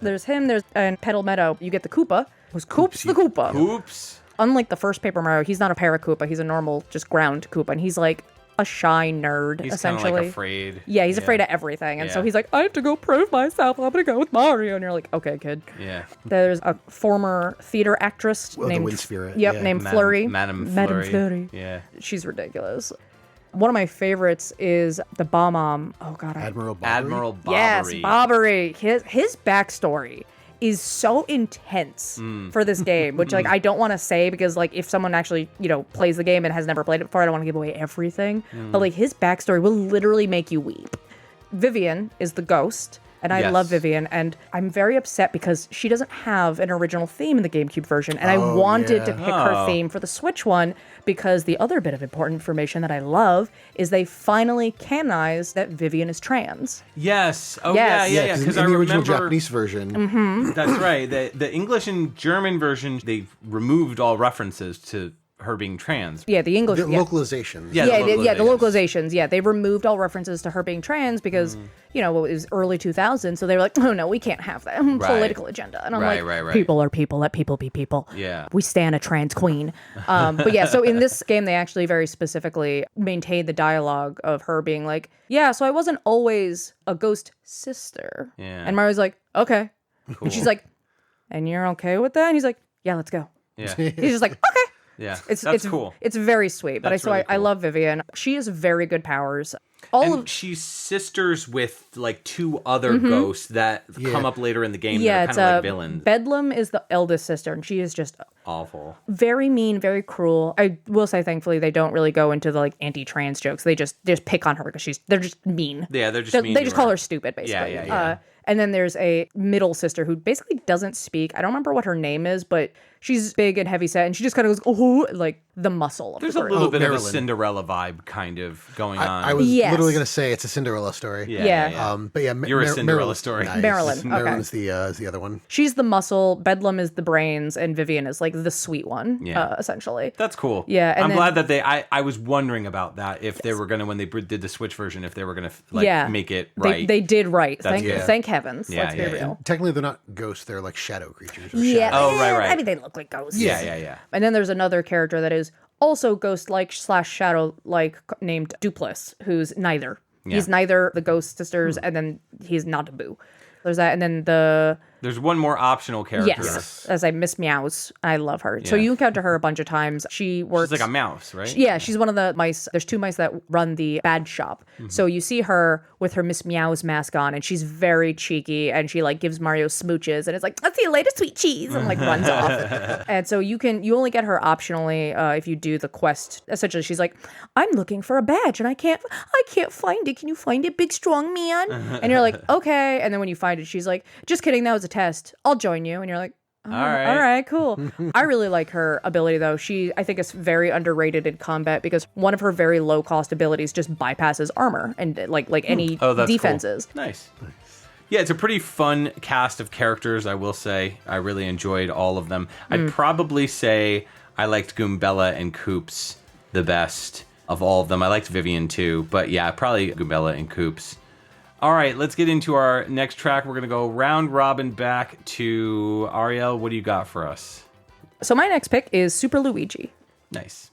There's him. There's in Petal Meadow, you get the Koopa, who's Koops the Koopa. Oops. Unlike the first Paper Mario, he's not a Para-Koopa. He's a normal, just ground Koopa, and he's like a shy nerd, essentially. He's kind of like afraid. Yeah, he's afraid of everything. And so he's like, I have to go prove myself. I'm going to go with Mario. And you're like, okay, kid. Yeah. There's a former theater actress named... the Wind Spirit. Named Flurry. Madame Flurry. Yeah. She's ridiculous. One of my favorites is the Bomb-Omb. Oh, God. Admiral Bobbery? Admiral Bobbery. Yes, Bobbery. His backstory is so intense for this game, which like I don't want to say because like if someone actually, plays the game and has never played it before, I don't want to give away everything. But like his backstory will literally make you weep. Vivian is the ghost. And I love Vivian, and I'm very upset because she doesn't have an original theme in the GameCube version, and I wanted to pick her theme for the Switch one because the other bit of important information that I love is they finally canonized that Vivian is trans. Yes. Oh, Yes. yeah. Because in I the original remember Japanese version. That's right. The English and German version, they removed all references to her being trans. Yeah, the English The localizations. Yeah, the localizations. Yeah, they removed all references to her being trans because it was early 2000s, so they were like, oh no, we can't have that political agenda. And I'm Right. people are people, let people be people. Yeah. We stand a trans queen. But yeah, so in this game, they actually very specifically maintained the dialogue of her being like, yeah, so I wasn't always a ghost sister. Yeah. And Mario's like, okay. Cool. And she's like, and you're okay with that? And he's like, yeah, let's go. Yeah. He's just like, okay. Yeah. It's cool. It's very sweet. But That's really I cool. love Vivian. She has very good powers. She's sisters with like two other ghosts that come up later in the game. Yeah, that are it's kind of like villains. Bedlam is the eldest sister, and she is just Awful. very mean, very cruel. I will say, thankfully, they don't really go into the like anti-trans jokes. They just pick on her because they're just mean. Yeah, they're just mean. They just call her stupid, basically. Yeah. And then there's a middle sister who basically doesn't speak. I don't remember what her name is, but she's big and heavyset, and she just kind of goes, oh, like the muscle of There's the a group. little bit Marilyn. of a Cinderella vibe kind of going on. I was Yes. literally going to say it's a Cinderella story. Yeah. But yeah, You're a Cinderella story. Nice. Marilyn, okay. Marilyn's the other one. She's the muscle, Bedlam is the brains, and Vivian is like the sweet one, essentially. That's cool. Yeah, and I'm then- glad that I was wondering about that if they were gonna when they did the Switch version if they were gonna make it right. They did right. That's- Thank heavens. Yeah, Let's be yeah, real. Technically, they're not ghosts; they're like shadow creatures. Or Yeah. shadows. Oh, right. I mean, they look like ghosts. Yeah. And then there's another character that is also ghost-like / shadow-like named Dupless, who's neither. Yeah. He's neither the ghost sisters, and then he's not a boo. There's that, and then There's one more optional character. yes, as I Miss Meows. I love her. So Yeah. you encounter her a bunch of times. She works. She's like a mouse, right? Yeah, she's one of the mice. There's two mice that run the bad shop. So you see her with her Miss Meows mask on, and she's very cheeky, and she like gives Mario smooches, and it's like, "Let's see you later, sweet cheese," and like runs off. And so you only get her optionally if you do the quest. Essentially, she's like, "I'm looking for a badge, and I can't find it. Can you find it, big strong man?" And you're like, "Okay." And then when you find it, she's like, "Just kidding, that was a test. I'll join you." And you're like, All right. all right, cool. I really like her ability, though. I think is very underrated in combat because one of her very low cost abilities just bypasses armor and like any That's defenses. Cool. Nice. Yeah, it's a pretty fun cast of characters, I will say. I really enjoyed all of them. I'd probably say I liked Goombella and Koops the best of all of them. I liked Vivian too, but yeah, probably Goombella and Koops. All right, let's get into our next track. We're going to go round robin back to Ariel. What do you got for us? So my next pick is Super Luigi. Nice.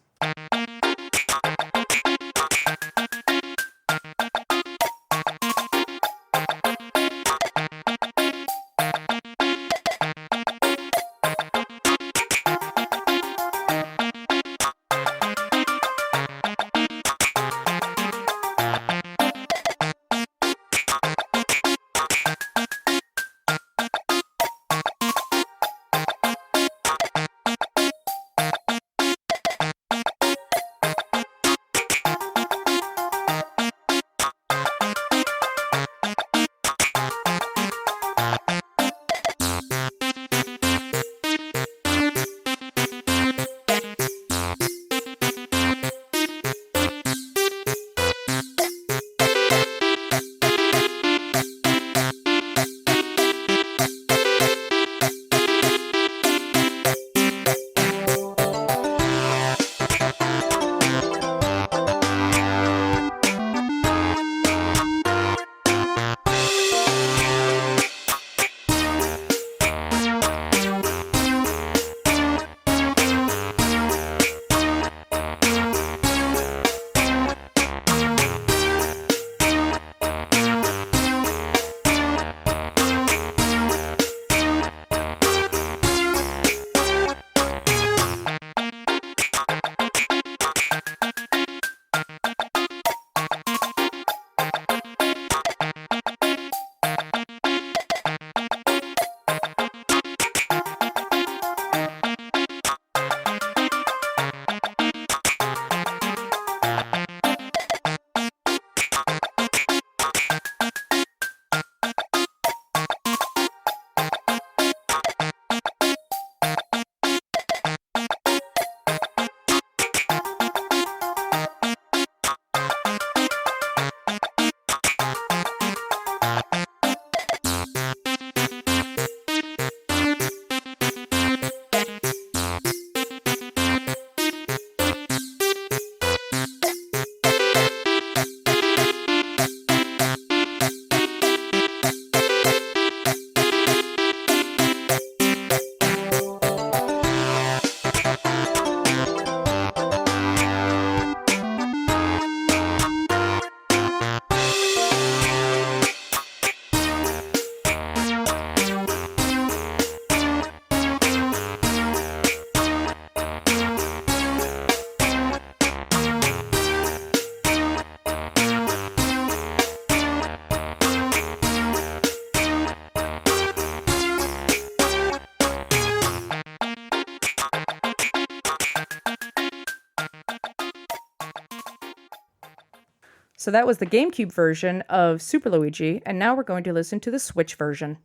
So that was the GameCube version of Super Luigi, and now we're going to listen to the Switch version.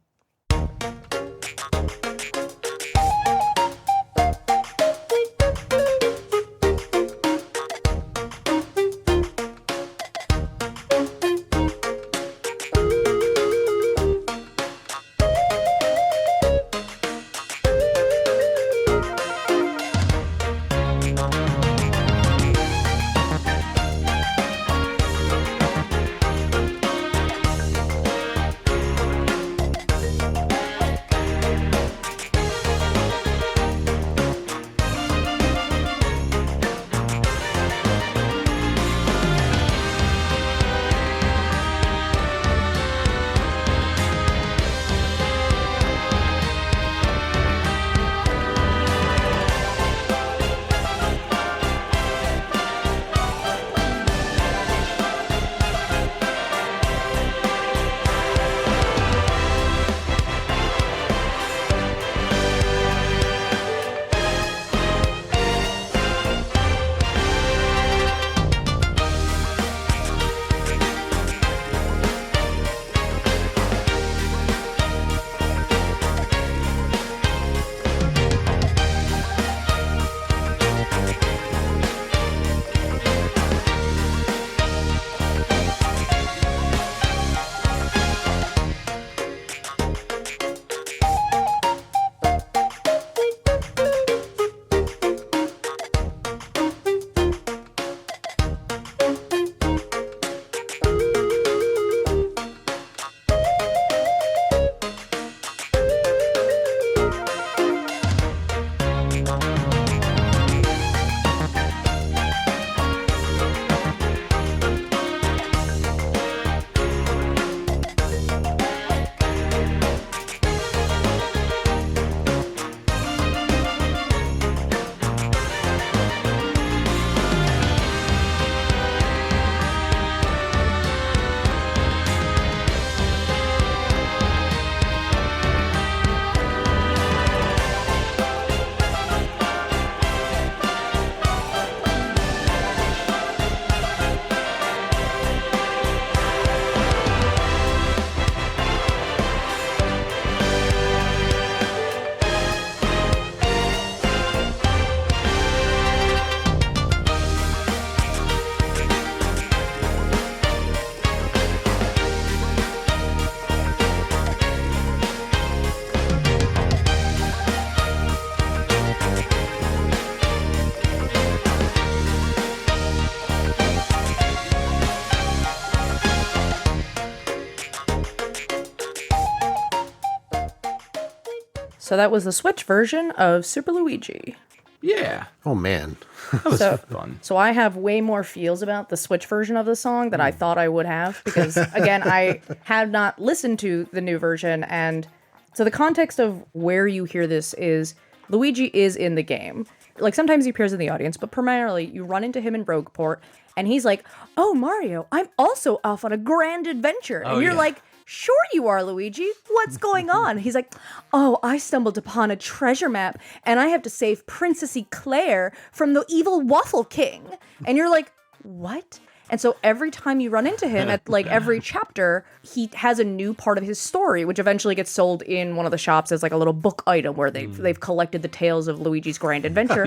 So that was the Switch version of Super Luigi. Yeah. Oh, man. That was fun. So I have way more feels about the Switch version of the song than I thought I would have because, again, I had not listened to the new version. And so the context of where you hear this is Luigi is in the game. Like, sometimes he appears in the audience, but primarily you run into him in Rogueport, and he's like, "Oh, Mario, I'm also off on a grand adventure." And you're like, "Sure you are, Luigi. What's going on?" He's like, "Oh, I stumbled upon a treasure map, and I have to save Princessy Claire from the evil Waffle King." And you're like, "What?" And so every time you run into him at like every chapter, he has a new part of his story, which eventually gets sold in one of the shops as like a little book item where they've collected the tales of Luigi's grand adventure.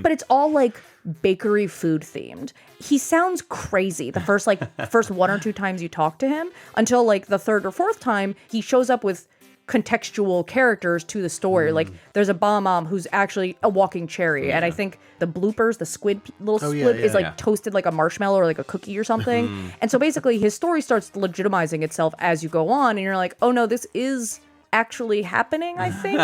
But it's all like bakery food themed. He sounds crazy the first one or two times you talk to him until like the third or fourth time he shows up with contextual characters to the story. Like there's a Bomb who's actually a walking cherry, and I think the bloopers, the little squid is like toasted like a marshmallow or like a cookie or something. And so basically his story starts legitimizing itself as you go on, and you're like, oh no, this is actually happening. I think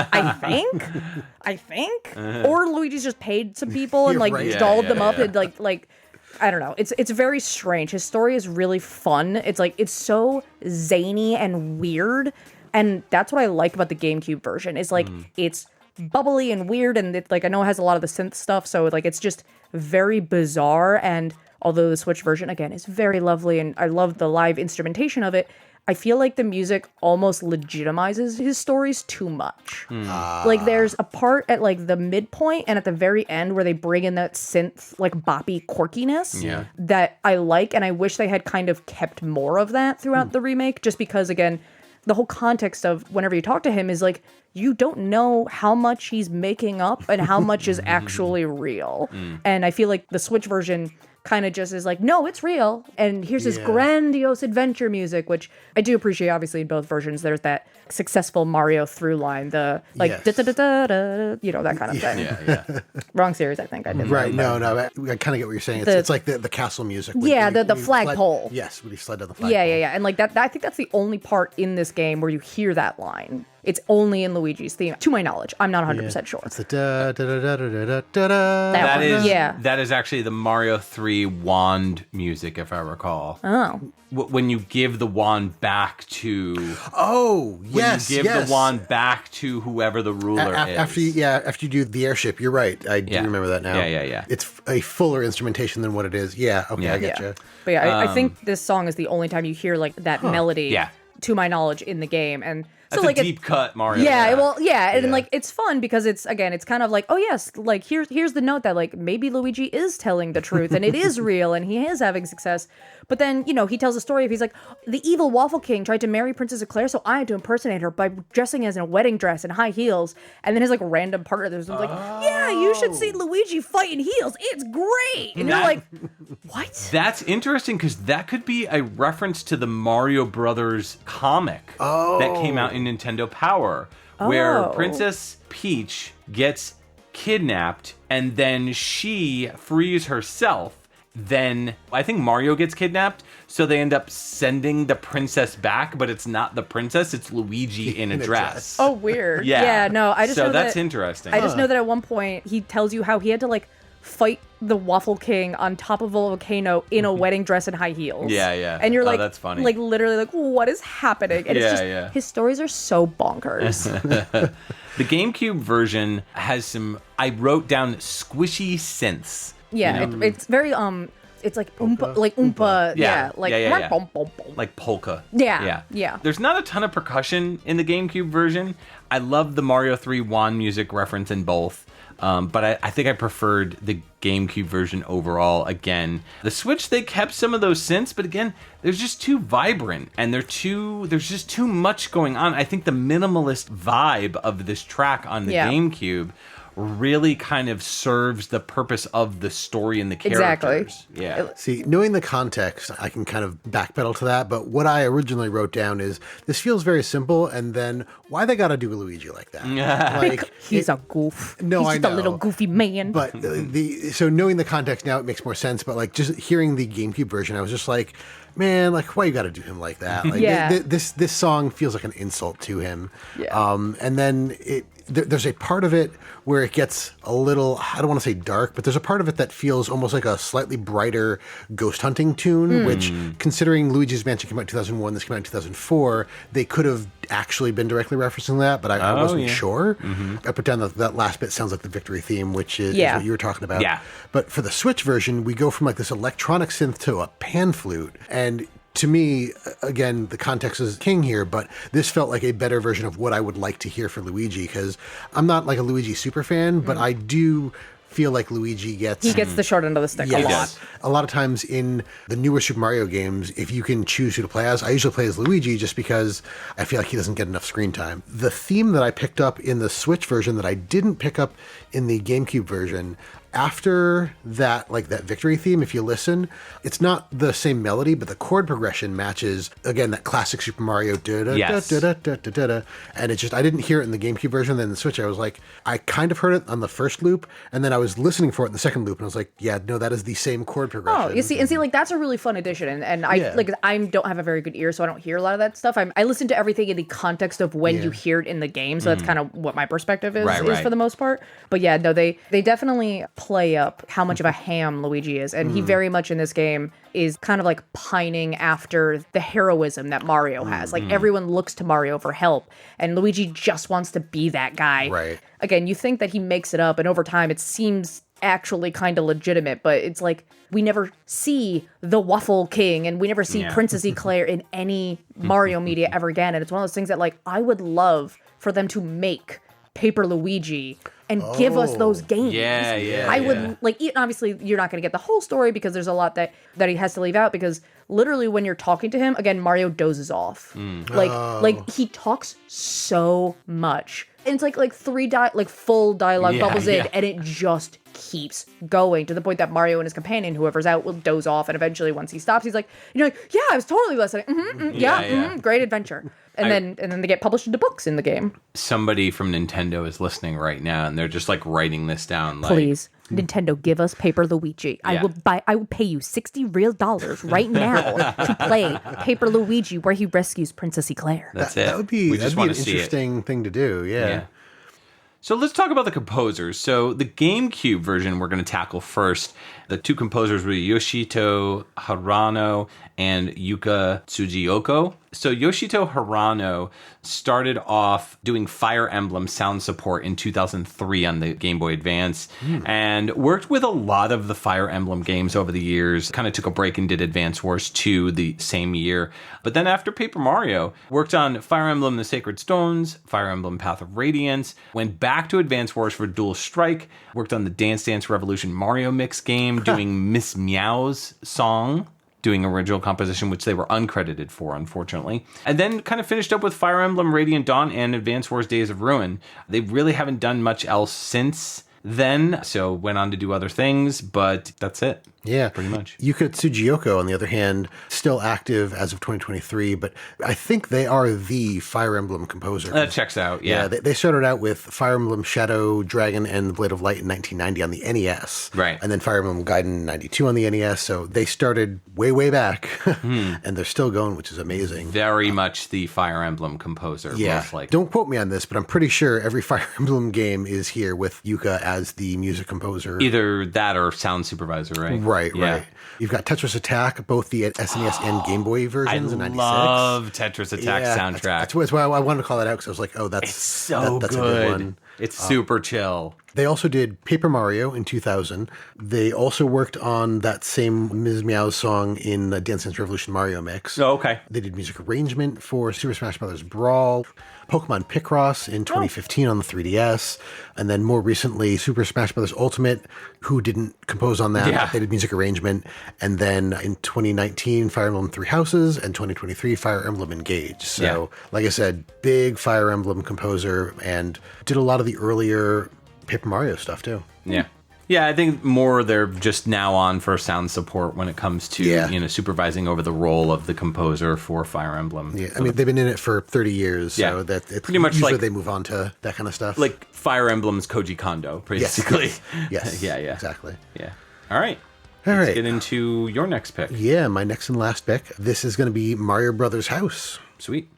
or Luigi's just paid some people and like dolled them up and like I don't know. It's very strange. His story is really fun. It's like it's so zany and weird. And that's what I like about the GameCube version is like it's bubbly and weird, and it, like I know it has a lot of the synth stuff, so like it's just very bizarre. And although the Switch version again is very lovely, and I love the live instrumentation of it, I feel like the music almost legitimizes his stories too much. Like there's a part at like the midpoint and at the very end where they bring in that synth like boppy quirkiness that I like, and I wish they had kind of kept more of that throughout the remake, just because again, the whole context of whenever you talk to him is like, you don't know how much he's making up and how much is actually real. And I feel like the Switch version kind of just is like, no, it's real. And here's this grandiose adventure music, which I do appreciate, obviously, in both versions. There's that successful Mario through line, the like, da-da-da-da-da, you know, that kind of thing. Wrong series, I think I did. Right, no, I kind of get what you're saying. It's like the castle music. The flagpole. Yes, when he slid down the flagpole. Yeah. And like that, I think that's the only part in this game where you hear that line. It's only in Luigi's theme, to my knowledge. I'm not 100% sure. It's the da da da da da da da da. That is actually the Mario 3 wand music, if I recall. Oh. When you give the wand back to... Yes, When you give the wand back to whoever the ruler is. After you do the airship, you're right. I do remember that now. Yeah. It's a fuller instrumentation than what it is. Yeah, okay, I get you. But yeah, I think this song is the only time you hear like that melody, to my knowledge, in the game. And so that's like a deep cut, Mario. And like it's fun because it's kind of like, oh yes, like here's the note that like maybe Luigi is telling the truth and it is real and he is having success. But then, you know, he tells a story of he's like, the evil Waffle King tried to marry Princess Eclair, so I had to impersonate her by dressing as in a wedding dress and high heels. And then his like random partner there's like, yeah, you should see Luigi fight in heels. It's great. And you're like, what? That's interesting because that could be a reference to the Mario Brothers comic that came out in Nintendo Power, where Princess Peach gets kidnapped and then she frees herself. Then I think Mario gets kidnapped, so they end up sending the princess back, but it's not the princess, it's Luigi in a dress. Oh, weird. Yeah, no, I just know that's interesting. I just know that at one point he tells you how he had to like fight the Waffle King on top of a volcano in a wedding dress and high heels. Yeah. And you're like, that's funny. Like literally like, what is happening? And it's just his stories are so bonkers. The GameCube version has some, I wrote down squishy synths. Yeah, you know? It's very it's like oompa, like oompa, like polka. Yeah. There's not a ton of percussion in the GameCube version. I love the Mario 3 wand music reference in both, but I think I preferred the GameCube version overall. Again, the Switch, they kept some of those synths, but again, they're just too vibrant and there's just too much going on. I think the minimalist vibe of this track on the GameCube really kind of serves the purpose of the story and the characters. Exactly. Yeah. See, knowing the context, I can kind of backpedal to that, but what I originally wrote down is, this feels very simple, and then why they gotta do Luigi like that? Like, he's a goof. No, he's I just know. a little goofy man. But so knowing the context now, it makes more sense, but like just hearing the GameCube version, I was just like, man, like, why you gotta do him like that? Like, this song feels like an insult to him. Yeah. And then there's a part of it where it gets a little, I don't want to say dark, but there's a part of it that feels almost like a slightly brighter ghost hunting tune, which, considering Luigi's Mansion came out in 2001, this came out in 2004, they could have actually been directly referencing that, but I wasn't sure. I put down that last bit sounds like the victory theme, which is what you were talking about. Yeah. But for the Switch version, we go from like this electronic synth to a pan flute, and to me, again, the context is king here, but this felt like a better version of what I would like to hear for Luigi, because I'm not like a Luigi super fan, but I do feel like Luigi gets... He gets the short end of the stick a lot. A lot of times in the newer Super Mario games, if you can choose who to play as, I usually play as Luigi just because I feel like he doesn't get enough screen time. The theme that I picked up in the Switch version that I didn't pick up in the GameCube version, after that, like that victory theme, if you listen, it's not the same melody, but the chord progression matches, again, that classic Super Mario da-da-da-da-da-da-da. And it just, I didn't hear it in the GameCube version. Then the Switch, I was like, I kind of heard it on the first loop, and then I was listening for it in the second loop, and I was like, yeah, no, that is the same chord progression. Oh, you see, like, that's a really fun addition. And I don't have a very good ear, so I don't hear a lot of that stuff. I listen to everything in the context of when you hear it in the game, so that's kind of what my perspective is for the most part. But yeah, no, they definitely play up how much of a ham Luigi is, and he very much in this game is kind of like pining after the heroism that Mario has. Like, everyone looks to Mario for help, and Luigi just wants to be that guy. Right. Again, you think that he makes it up, and over time it seems actually kind of legitimate, but it's like we never see the Waffle King and we never see Princess Eclair in any Mario media ever again. And it's one of those things that like I would love for them to make Paper Luigi and give us those games. I would like, obviously you're not going to get the whole story because there's a lot that he has to leave out, because literally when you're talking to him, again, Mario dozes off. Like he talks so much. And it's like full dialogue bubbles in, and it just keeps going to the point that Mario and his companion, whoever's out, will doze off, and eventually once he stops, he's like, you're like, yeah, I was totally listening. Great adventure. And then they get published into books in the game. Somebody from Nintendo is listening right now, and they're just like writing this down. Like, please, Nintendo, give us Paper Luigi. I will pay you $60 real right now to play Paper Luigi, where he rescues Princess Eclair. That's it. That would be, we just an want to see interesting thing to do. Yeah. So let's talk about the composers. So the GameCube version we're going to tackle first. The two composers were Yoshito Harano and Yuka Tsujiyoko. So Yoshito Harano started off doing Fire Emblem sound support in 2003 on the Game Boy Advance and worked with a lot of the Fire Emblem games over the years. Kind of took a break and did Advance Wars 2 the same year. But then after Paper Mario, worked on Fire Emblem The Sacred Stones, Fire Emblem Path of Radiance, went back to Advance Wars for Dual Strike, worked on the Dance Dance Revolution Mario Mix game, doing Miss Meow's song, doing original composition, which they were uncredited for, unfortunately. And then kind of finished up with Fire Emblem Radiant Dawn and Advance Wars Days of Ruin. They really haven't done much else since then, so went on to do other things, but that's it. Yeah, pretty much. Yuka Tsujiyoko, on the other hand, still active as of 2023, but I think they are the Fire Emblem composer. That checks out, yeah. They started out with Fire Emblem Shadow Dragon and the Blade of Light in 1990 on the NES. Right. And then Fire Emblem Gaiden in 92 on the NES, so they started way, way back, and they're still going, which is amazing. Very much the Fire Emblem composer, most likely. Don't quote me on this, but I'm pretty sure every Fire Emblem game is here with Yuka as the music composer. Either that or sound supervisor, right? Right. You've got Tetris Attack, both the SNES and Game Boy versions in 96. I love Tetris Attack soundtrack. That's why I wanted to call that out, because I was like, oh, that's so that's good. a good one. It's super chill. They also did Paper Mario in 2000. They also worked on that same Ms. Meow's song in the Dance Dance Revolution Mario Mix. Oh, okay. They did music arrangement for Super Smash Bros. Brawl, Pokemon Picross in 2015 on the 3DS, and then more recently Super Smash Bros. Ultimate, who didn't compose on that. Yeah. They did music arrangement. And then in 2019, Fire Emblem Three Houses, and 2023, Fire Emblem Engage. So, like I said, big Fire Emblem composer, and did a lot of the earlier Paper Mario stuff too. Yeah, I think more they're just now on for sound support when it comes to supervising over the role of the composer for Fire Emblem. Yeah, I mean they've been in it for 30 years, so that it's pretty much usually like they move on to that kind of stuff. Like Fire Emblem's Koji Kondo, basically. Yes. Yeah, exactly. Yeah. All right. Let's get into your next pick. Yeah, my next and last pick. This is going to be Mario Brothers House. Sweet.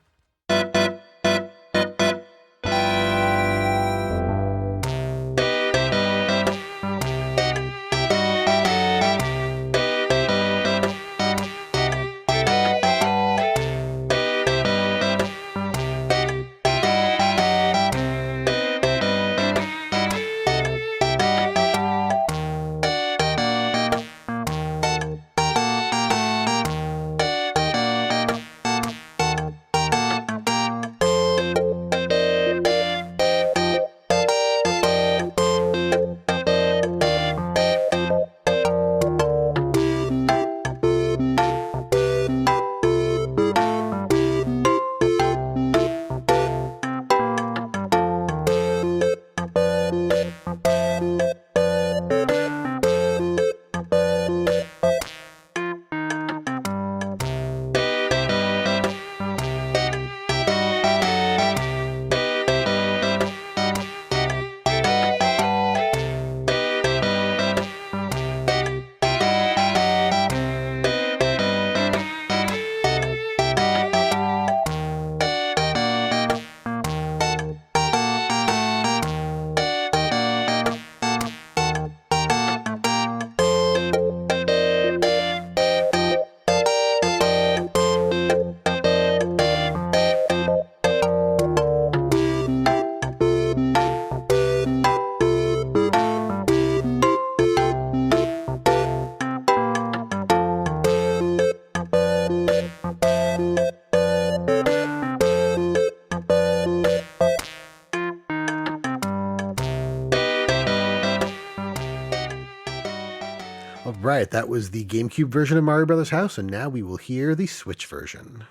All right, that was the GameCube version of Mario Brothers House, and now we will hear the Switch version.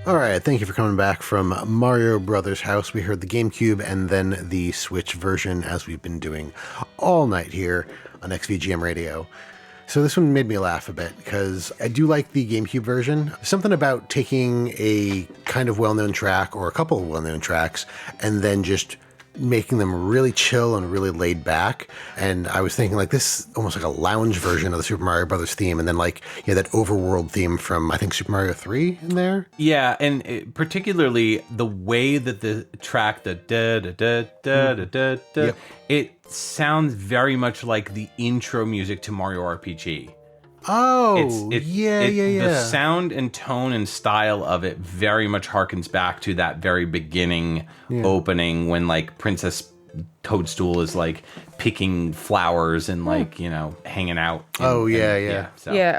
All right, thank you for coming back from Mario Brothers House. We heard the GameCube and then the Switch version, as we've been doing all night here on XVGM Radio. So this one made me laugh a bit because I do like the GameCube version. Something about taking a kind of well-known track or a couple of well-known tracks and then just making them really chill and really laid back. And I was thinking like this, almost like a lounge version of the Super Mario Brothers theme. And then like, yeah, that overworld theme from, I think, Super Mario 3 in there. Yeah, and particularly the way that the track, the da-da-da-da-da-da-da, it sounds very much like the intro music to Mario RPG. Oh, yeah. The sound and tone and style of it very much harkens back to that very beginning opening when like Princess Toadstool is like picking flowers and like, you know, hanging out. So. Yeah,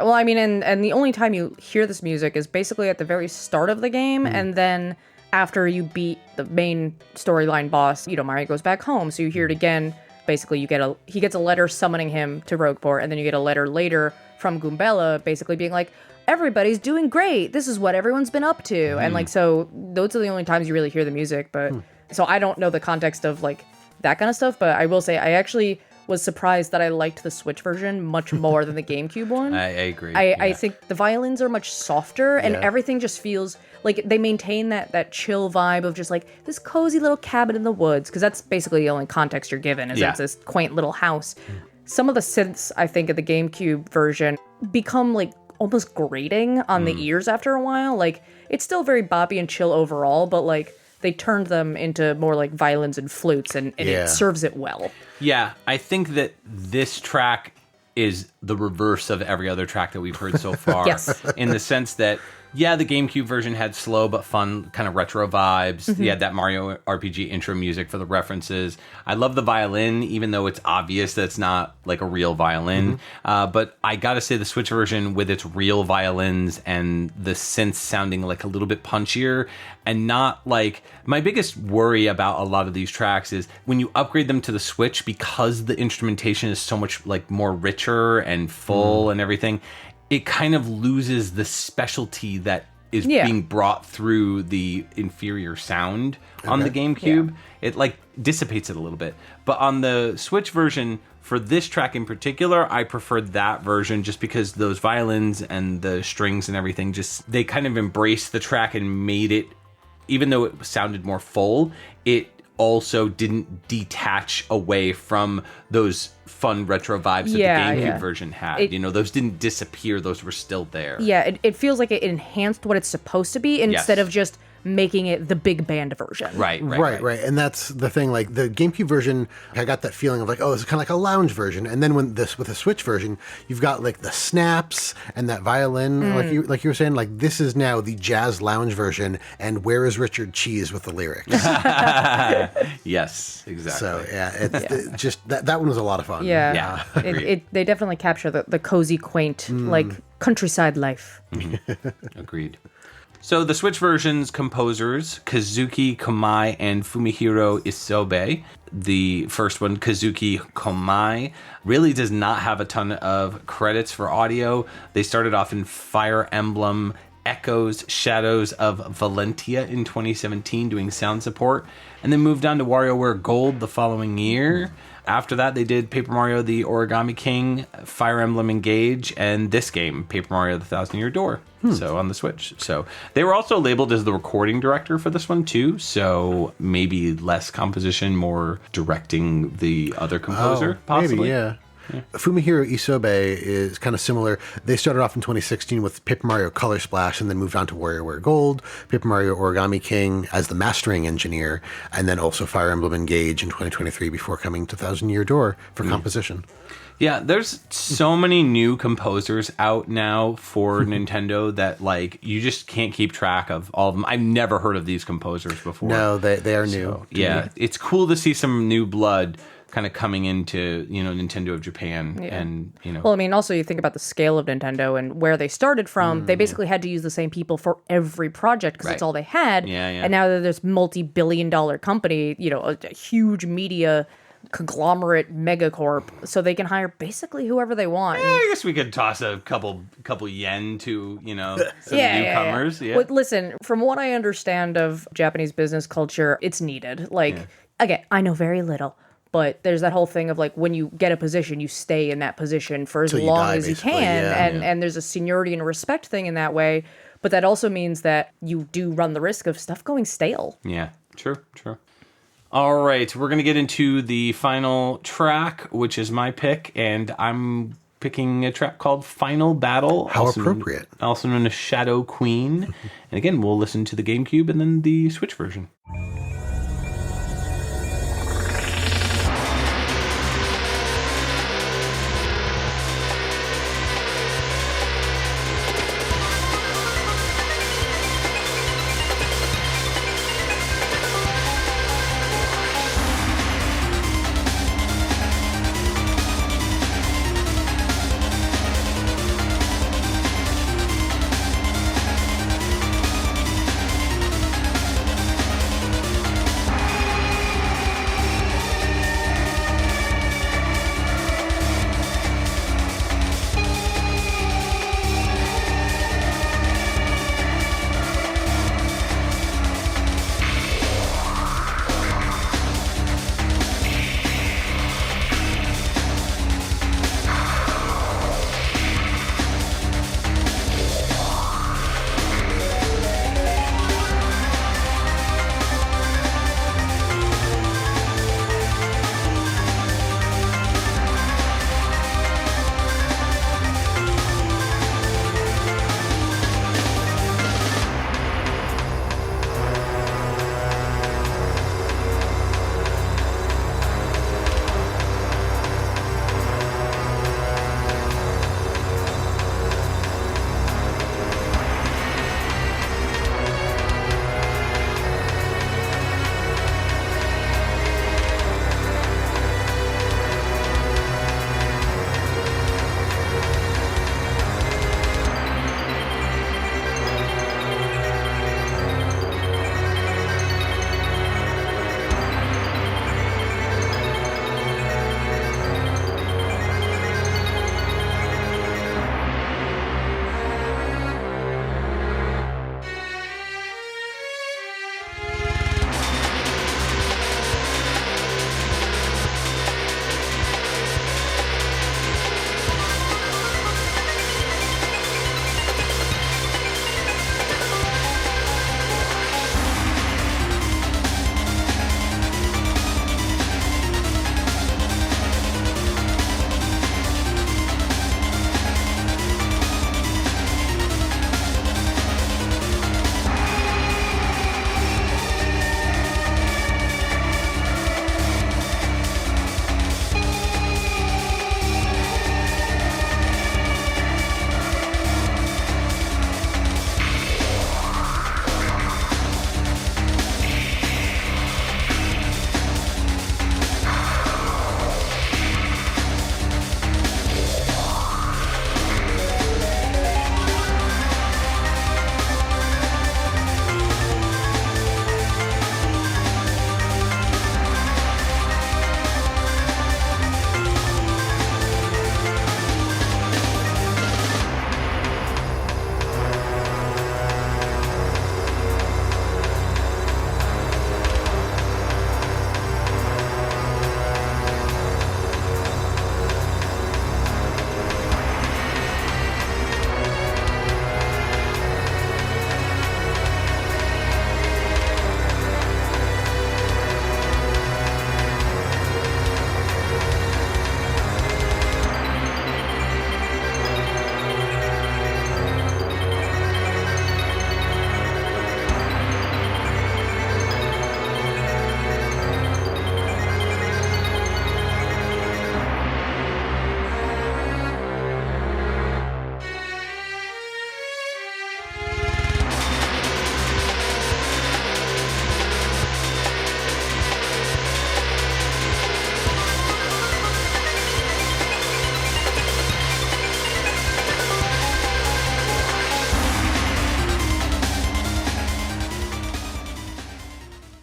well, I mean, and the only time you hear this music is basically at the very start of the game, and then after you beat the main storyline boss, you know, Mario goes back home, so you hear it again. Basically, he gets a letter summoning him to Rogueport, and then you get a letter later from Goombella basically being like, everybody's doing great. This is what everyone's been up to. And like, so those are the only times you really hear the music. But so I don't know the context of like that kind of stuff, but I will say I actually was surprised that I liked the Switch version much more than the GameCube one. I agree. I think the violins are much softer and everything just feels like they maintain that chill vibe of just like this cozy little cabin in the woods, because that's basically the only context you're given is it's this quaint little house. Some of the synths, I think, of the GameCube version become like almost grating on the ears after a while. Like it's still very boppy and chill overall, but like they turned them into more like violins and flutes, and it serves it well. Yeah, I think that this track is the reverse of every other track that we've heard so far. Yes. In the sense that Yeah, the GameCube version had slow but fun kind of retro vibes. You had that Mario RPG intro music for the references. I love the violin, even though it's obvious that it's not like a real violin. But I gotta say the Switch version with its real violins and the synths sounding like a little bit punchier and not like... My biggest worry about a lot of these tracks is when you upgrade them to the Switch, because the instrumentation is so much like more richer and full and everything, it kind of loses the specialty that is being brought through the inferior sound on the GameCube. It like dissipates it a little bit. But on the Switch version, for this track in particular, I preferred that version just because those violins and the strings and everything, just they kind of embraced the track and made it, even though it sounded more full, it also didn't detach away from those fun retro vibes that the GameCube version had. Those didn't disappear. Those were still there. Yeah, it feels like it enhanced what it's supposed to be instead of just making it the big band version. Right. And that's the thing, like the GameCube version, I got that feeling of like, oh, this is kind of like a lounge version. And then with the Switch version, you've got like the snaps and that violin, like you were saying, like this is now the jazz lounge version. And where is Richard Cheese with the lyrics? Yes, exactly. So it's just that one was a lot of fun. Yeah. They definitely capture the cozy, quaint, like countryside life. Agreed. So the Switch version's composers, Kazuki Komai and Fumihiro Isobe. The first one, Kazuki Komai, really does not have a ton of credits for audio. They started off in Fire Emblem Echoes Shadows of Valentia in 2017 doing sound support, and then moved on to WarioWare Gold the following year. After that, they did Paper Mario the Origami King, Fire Emblem Engage, and this game, Paper Mario the Thousand Year Door. So on the Switch. So they were also labeled as the recording director for this one too. So maybe less composition, more directing the other composer, possibly. Maybe, Fumihiro Isobe is kind of similar. They started off in 2016 with Paper Mario Color Splash and then moved on to WarioWare Gold, Paper Mario Origami King as the mastering engineer, and then also Fire Emblem Engage in 2023 before coming to Thousand Year Door for composition. Yeah, there's so many new composers out now for Nintendo that like you just can't keep track of all of them. I've never heard of these composers before. No, they are new. So, it's cool to see some new blood kind of coming into, Nintendo of Japan. And, Well, I mean, also you think about the scale of Nintendo and where they started from. They basically had to use the same people for every project because that's all they had. And now that there's multi-billion-dollar company, a huge media conglomerate megacorp, so they can hire basically whoever they want. I guess we could toss a couple yen to, some newcomers. Yeah. But listen, from what I understand of Japanese business culture, it's needed. Again, I know very little. But there's that whole thing of like when you get a position, you stay in that position for as long as you can. And there's a seniority and a respect thing in that way. But that also means that you do run the risk of stuff going stale. Yeah, true. All right, we're going to get into the final track, which is my pick. And I'm picking a track called Final Battle. How appropriate. Also known as Shadow Queen. And again, we'll listen to the GameCube and then the Switch version.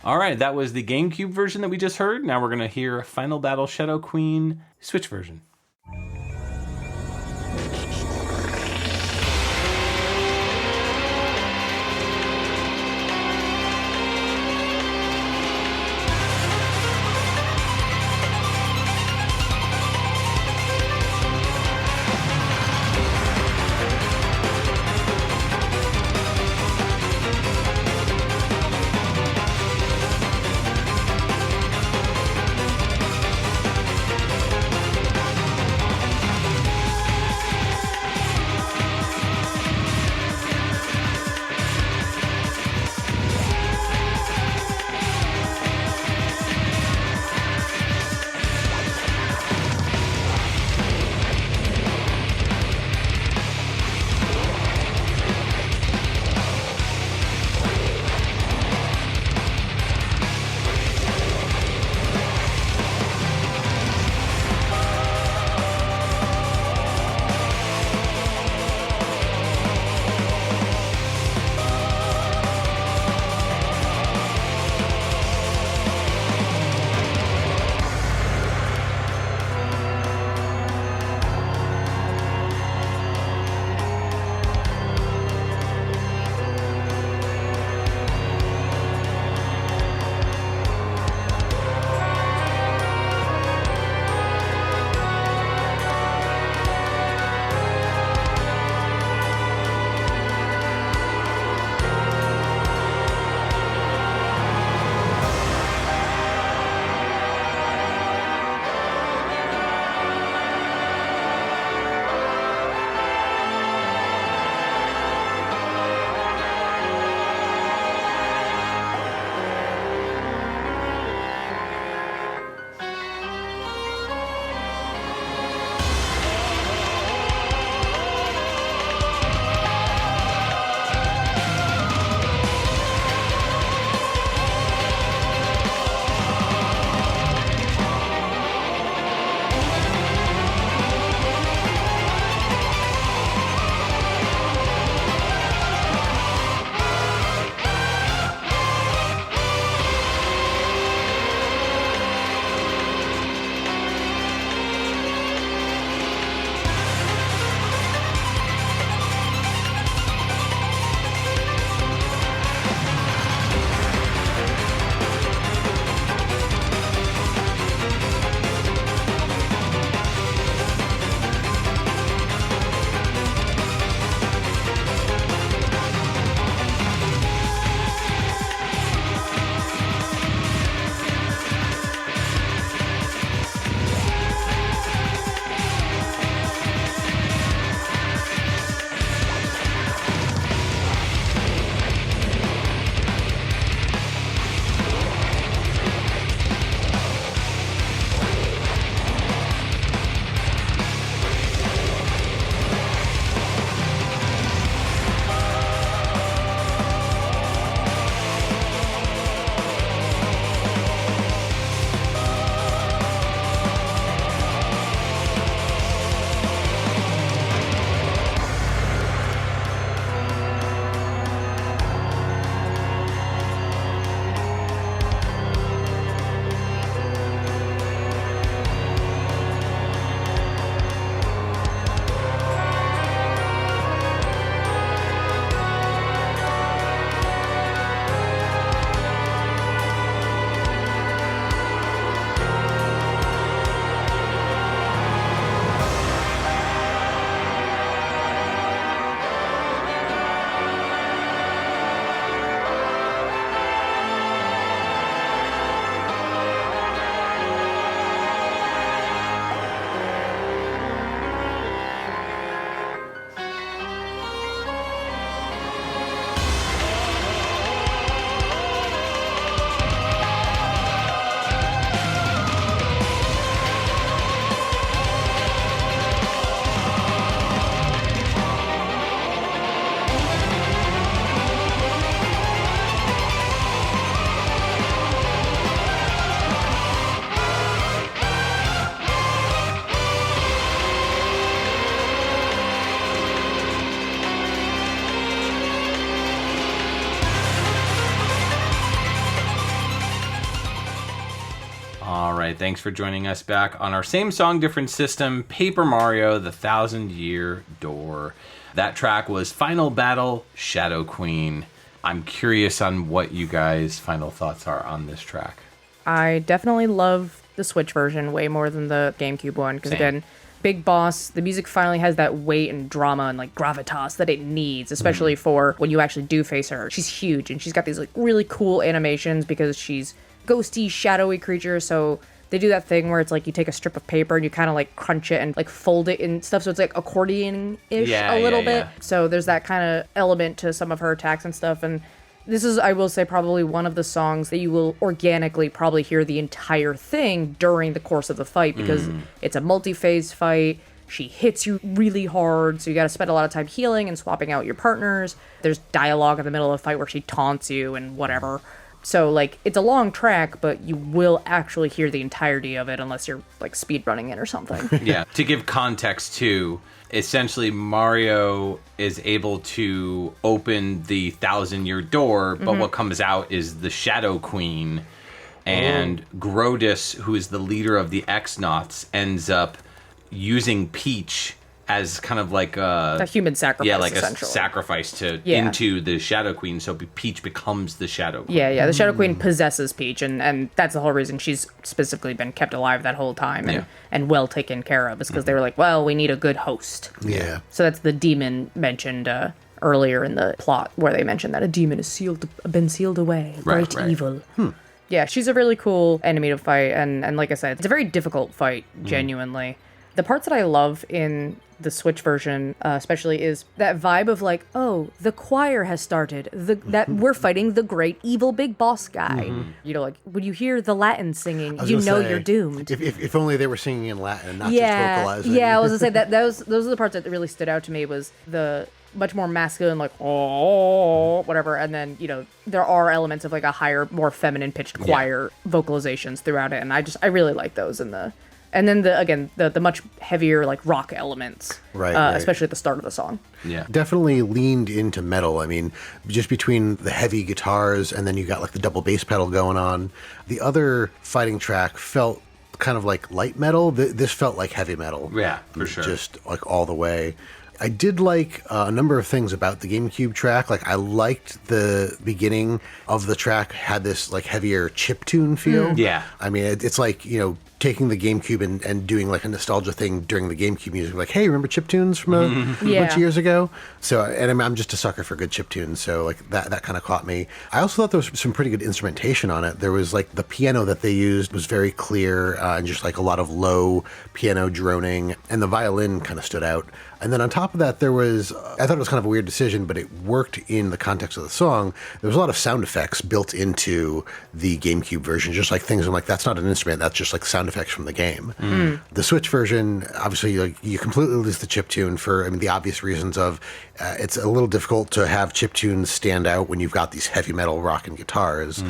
All right, that was the GameCube version that we just heard. Now we're going to hear Final Battle Shadow Queen Switch version. right, thanks for joining us back on our same song, different system, Paper Mario, The 1,000-Year Door. That track was Final Battle, Shadow Queen. I'm curious on what you guys' final thoughts are on this track. I definitely love the Switch version way more than the GameCube one, because again, big boss, the music finally has that weight and drama and like gravitas that it needs, especially for when you actually do face her. She's huge and she's got these like really cool animations because she's ghosty, shadowy creature, so they do that thing where it's like you take a strip of paper and you kind of like crunch it and like fold it in stuff, so it's like accordion-ish a little bit. So there's that kind of element to some of her attacks and stuff, and this is, I will say, probably one of the songs that you will organically probably hear the entire thing during the course of the fight, because it's a multi-phase fight. She hits you really hard, so you got to spend a lot of time healing and swapping out your partners. There's dialogue in the middle of the fight where she taunts you and whatever. So, like, it's a long track, but you will actually hear the entirety of it unless you're, like, speedrunning it or something. Yeah. To give context, too, essentially Mario is able to open the 1,000-year door, but what comes out is the Shadow Queen. And Grodus, who is the leader of the X-Nauts, ends up using Peach as kind of like a human sacrifice. Yeah, like a sacrifice into the Shadow Queen, so Peach becomes the Shadow Queen. Yeah, the Shadow Queen possesses Peach, and that's the whole reason she's specifically been kept alive that whole time and well taken care of, is because they were like, well, we need a good host. Yeah. So that's the demon mentioned earlier in the plot, where they mentioned that a demon is been sealed away, bright evil. Yeah, she's a really cool enemy to fight, and like I said, it's a very difficult fight, genuinely. The parts that I love in the Switch version, especially, is that vibe of like, oh, the choir has started. That we're fighting the great evil big boss guy. You know, like when you hear the Latin singing, you know you're doomed. If only they were singing in Latin, not just vocalizing. Yeah, I was gonna say that those are the parts that really stood out to me. Was the much more masculine, like oh whatever, and then there are elements of like a higher, more feminine pitched choir vocalizations throughout it, and I really like those in the. And then the much heavier like rock elements, right. Especially at the start of the song. Yeah, definitely leaned into metal. I mean, just between the heavy guitars and then you got like the double bass pedal going on. The other fighting track felt kind of like light metal. This felt like heavy metal. Yeah, for sure. Just like all the way. I did like a number of things about the GameCube track. Like I liked the beginning of the track had this like heavier chiptune feel. Yeah. I mean, it's like, taking the GameCube and doing like a nostalgia thing during the GameCube music. Like, hey, remember chiptunes from a bunch of years ago? So, and I'm just a sucker for good chiptunes. So like that kind of caught me. I also thought there was some pretty good instrumentation on it. There was like the piano that they used was very clear and just like a lot of low piano droning, and the violin kind of stood out. And then on top of that, I thought it was kind of a weird decision, but it worked in the context of the song. There was a lot of sound effects built into the GameCube version, just like things I'm like, that's not an instrument, that's just like sound effects from the game. The Switch version, obviously, like you completely lose the chiptune for the obvious reasons of it's a little difficult to have chiptunes stand out when you've got these heavy metal rock and guitars.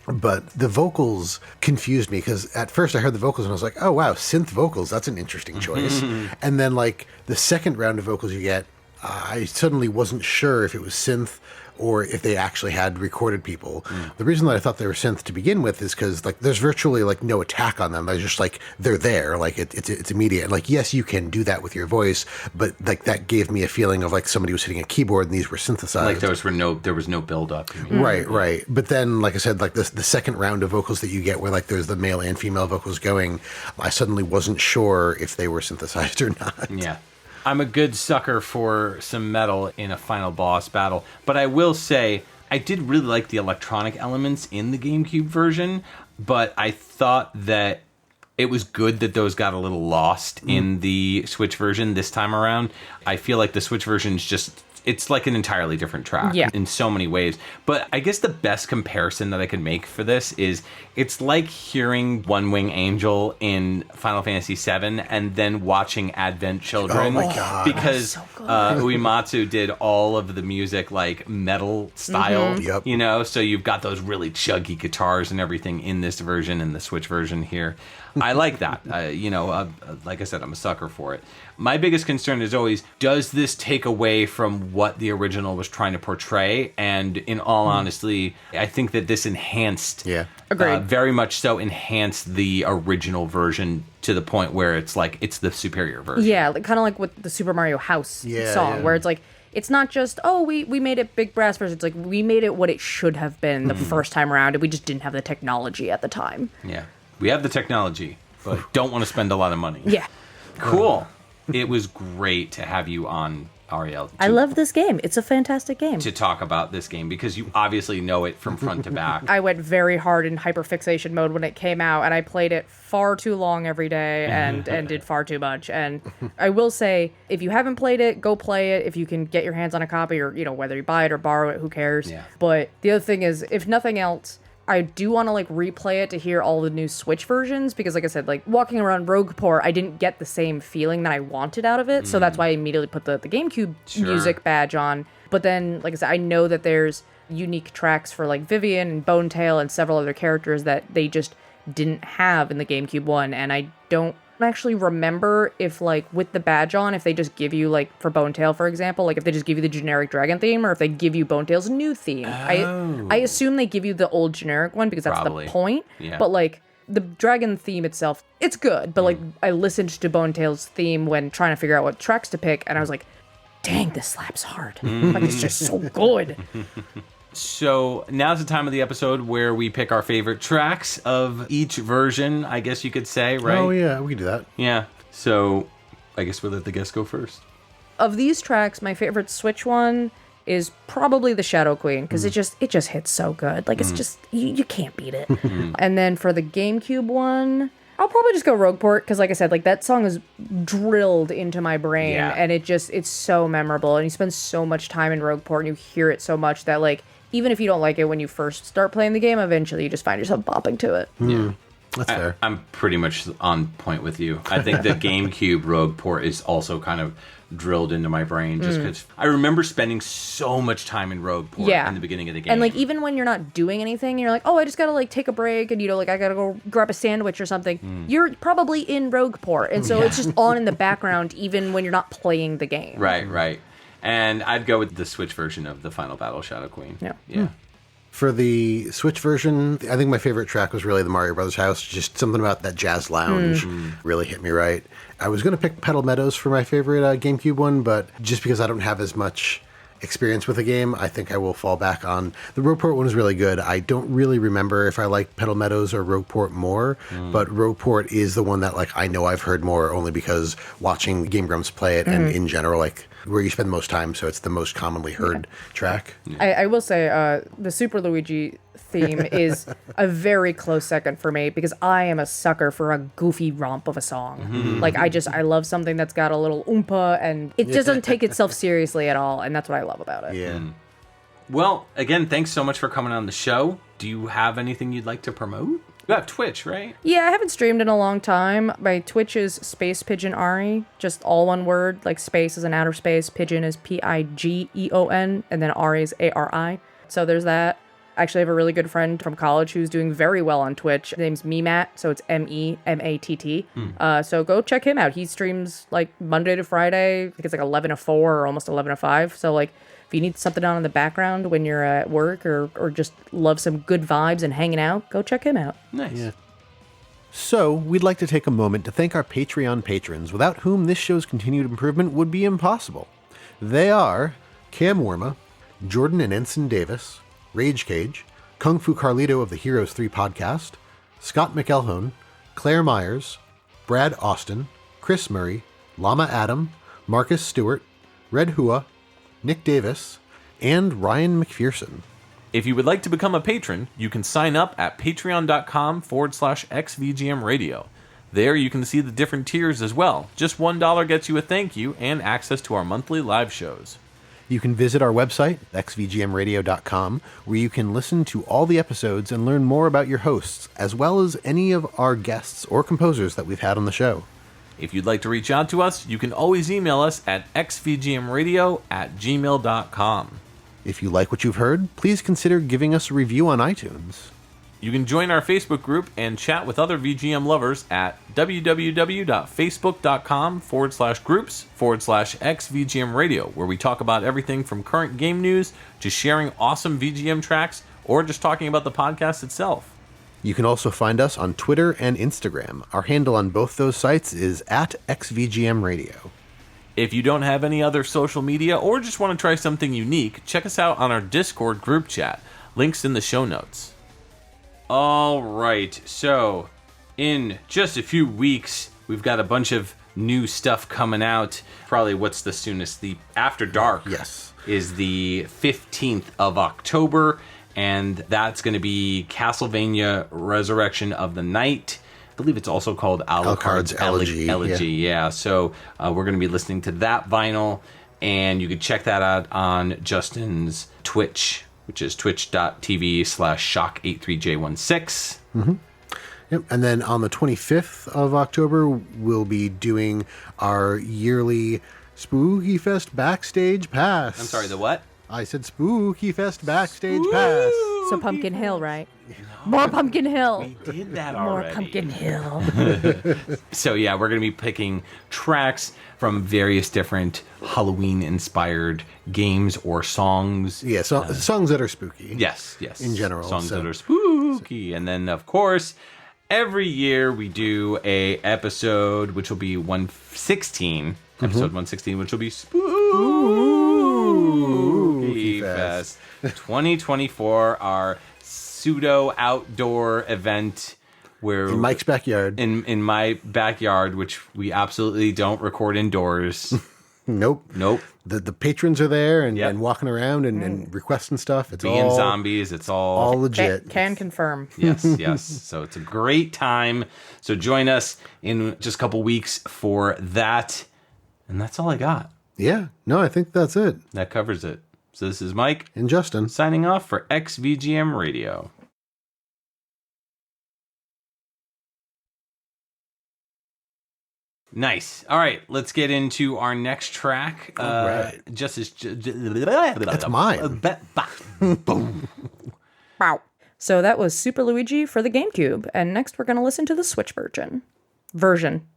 But the vocals confused me, because at first I heard the vocals and I was like, oh, wow, synth vocals, that's an interesting choice. And then like the second round of vocals you get, I suddenly wasn't sure if it was synth or if they actually had recorded people. The reason that I thought they were synth to begin with is because like there's virtually like no attack on them. They're just like, they're there, like it's immediate. And like, yes, you can do that with your voice, but like that gave me a feeling of like somebody was hitting a keyboard and these were synthesized. Like there was no build up. Right. But then, like I said, like the second round of vocals that you get where like there's the male and female vocals going, I suddenly wasn't sure if they were synthesized or not. Yeah. I'm a good sucker for some metal in a final boss battle, but I will say I did really like the electronic elements in the GameCube version, but I thought that it was good that those got a little lost in the Switch version this time around. I feel like the Switch version is it's like an entirely different track in so many ways. But I guess the best comparison that I could make for this is it's like hearing One Wing Angel in Final Fantasy VII and then watching Advent Children. Oh my God. Because so Uematsu did all of the music like metal style, so you've got those really chuggy guitars and everything in this version, in the Switch version here. I like that. Like I said, I'm a sucker for it. My biggest concern is always, does this take away from what the original was trying to portray. And in all honesty, I think that this enhanced, Agreed. very much so enhanced the original version to the point where it's like, it's the superior version. Yeah, kind of like with the Super Mario House song, where it's like, it's not just, we made it big brass version. It's like, we made it what it should have been the first time around, and we just didn't have the technology at the time. Yeah. We have the technology, but don't want to spend a lot of money. Yeah. Cool. It was great to have you on, Ariel. I love this game. It's a fantastic game. To talk about this game, because you obviously know it from front to back. I went very hard in hyperfixation mode when it came out, and I played it far too long every day and did far too much. And I will say, if you haven't played it, go play it. If you can get your hands on a copy, or whether you buy it or borrow it, who cares? Yeah. But the other thing is, if nothing else, I do want to replay it to hear all the new Switch versions, because like I said, walking around Rogueport, I didn't get the same feeling that I wanted out of it. So that's why I immediately put the GameCube music badge on. But then, like I said, I know that there's unique tracks for Vivian and Bonetail and several other characters that they just didn't have in the GameCube one. And I don't actually remember if with the badge on, if they just give you for Bonetail, for example, if they just give you the generic dragon theme, or if they give you Bonetail's new theme. I assume they give you the old generic one, because that's Probably. the point. Yeah. But the dragon theme itself, it's good, but I listened to Bonetail's theme when trying to figure out what tracks to pick, and I was like, dang, this slaps hard. It's just so good. So now's the time of the episode where we pick our favorite tracks of each version, I guess you could say, right? Oh, yeah, we can do that. Yeah. So I guess we'll let the guest go first. Of these tracks, my favorite Switch one is probably the Shadow Queen, because it just hits so good. It's just, you can't beat it. And then for the GameCube one, I'll probably just go Rogueport, because like I said, that song is drilled into my brain, and it's so memorable, and you spend so much time in Rogueport, and you hear it so much that even if you don't like it when you first start playing the game, eventually you just find yourself bopping to it. Yeah. That's fair. I'm pretty much on point with you. I think the GameCube Rogueport is also kind of drilled into my brain, just because I remember spending so much time in Rogueport in the beginning of the game. And even when you're not doing anything, and you're like, I just gotta take a break, and I gotta go grab a sandwich or something, you're probably in Rogueport, and so it's just on in the background even when you're not playing the game. Right. And I'd go with the Switch version of the Final Battle Shadow Queen. Yeah. For the Switch version, I think my favorite track was really the Mario Brothers house. Just something about that jazz lounge really hit me right. I was going to pick Petal Meadows for my favorite GameCube one, but just because I don't have as much experience with the game, I think I will fall back on the Rogueport one. Is really good. I don't really remember if I like Petal Meadows or Rogueport more, but Rogueport is the one that I know I've heard more, only because watching Game Grumps play it and in general, where you spend the most time, so it's the most commonly heard track. I will say the Super Luigi theme is a very close second for me, because I am a sucker for a goofy romp of a song. I love something that's got a little oompa, and it just doesn't take itself seriously at all, and that's what I love about it. Yeah. Well, again, thanks so much for coming on the show. Do you have anything you'd like to promote? You have Twitch, right? Yeah, I haven't streamed in a long time. My Twitch is Space Pigeon Ari, just all one word. Space is an outer space, pigeon is Pigeon, and then Ari is Ari. So there's that. I actually have a really good friend from college who's doing very well on Twitch. His name's Memat, so it's Mematt. So go check him out. He streams Monday to Friday. I think it's 11 to 4 or almost 11 to 5. So if you need something on in the background when you're at work, or just love some good vibes and hanging out, go check him out. Nice. Yeah. So, we'd like to take a moment to thank our Patreon patrons, without whom this show's continued improvement would be impossible. They are Cam Worma, Jordan and Ensign Davis, Rage Cage, Kung Fu Carlito of the Heroes 3 podcast, Scott McElhone, Claire Myers, Brad Austin, Chris Murray, Llama Adam, Marcus Stewart, Red Hua, Nick Davis, and Ryan McPherson. If you would like to become a patron, you can sign up at patreon.com/xvgm radio. There you can see the different tiers as well. Just $1 gets you a thank you and access to our monthly live shows. You can visit our website, xvgmradio.com, where you can listen to all the episodes and learn more about your hosts, as well as any of our guests or composers that we've had on the show. If you'd like to reach out to us, you can always email us at xvgmradio@gmail.com. If you like what you've heard, please consider giving us a review on iTunes. You can join our Facebook group and chat with other VGM lovers at www.facebook.com/groups/XVGM Radio, where we talk about everything from current game news to sharing awesome VGM tracks or just talking about the podcast itself. You can also find us on Twitter and Instagram. Our handle on both those sites is @XVGM Radio. If you don't have any other social media or just want to try something unique, check us out on our Discord group chat. Links in the show notes. All right, so in just a few weeks, we've got a bunch of new stuff coming out. Probably what's the soonest? The After Dark is the 15th of October, and that's going to be Castlevania Resurrection of the Night. I believe it's also called Alucard's Elegy. Yeah, so we're going to be listening to that vinyl, and you can check that out on Justin's Twitch, which is twitch.tv/shock83j16. Mm-hmm. Yep. And then on the 25th of October, we'll be doing our yearly Spooky Fest Backstage Pass. I'm sorry, the what? I said Spooky Fest Backstage Pass. So Pumpkin Hill, right? More Pumpkin Hill. We did that already. More Pumpkin Hill. So yeah, we're going to be picking tracks from various different Halloween-inspired games or songs. Yeah, songs that are spooky. Yes. In general. Songs that are spooky. And then, of course, every year we do a episode, which will be 116. Episode 116, which will be Spooky Fest 2024, our pseudo outdoor event where in Mike's backyard. In my backyard, which we absolutely don't record indoors. Nope. The patrons are there and walking around and requesting stuff. It's being all zombies. It's all legit. Can confirm. Yes. So it's a great time. So join us in just a couple weeks for that. And that's all I got. Yeah. No, I think that's it. That covers it. So this is Mike and Justin signing off for XVGM Radio. Nice. All right, let's get into our next track. All right. That's mine. Boom. Wow. So that was Super Luigi for the GameCube, and next we're going to listen to the Switch version. Listen.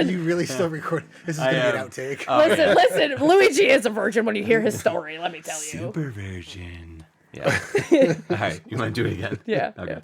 You really still record? This is going to be an outtake. Listen. Luigi is a virgin when you hear his story, let me tell you. Super virgin. Yeah. All right, you want to do it again? Yeah. Okay. Yeah.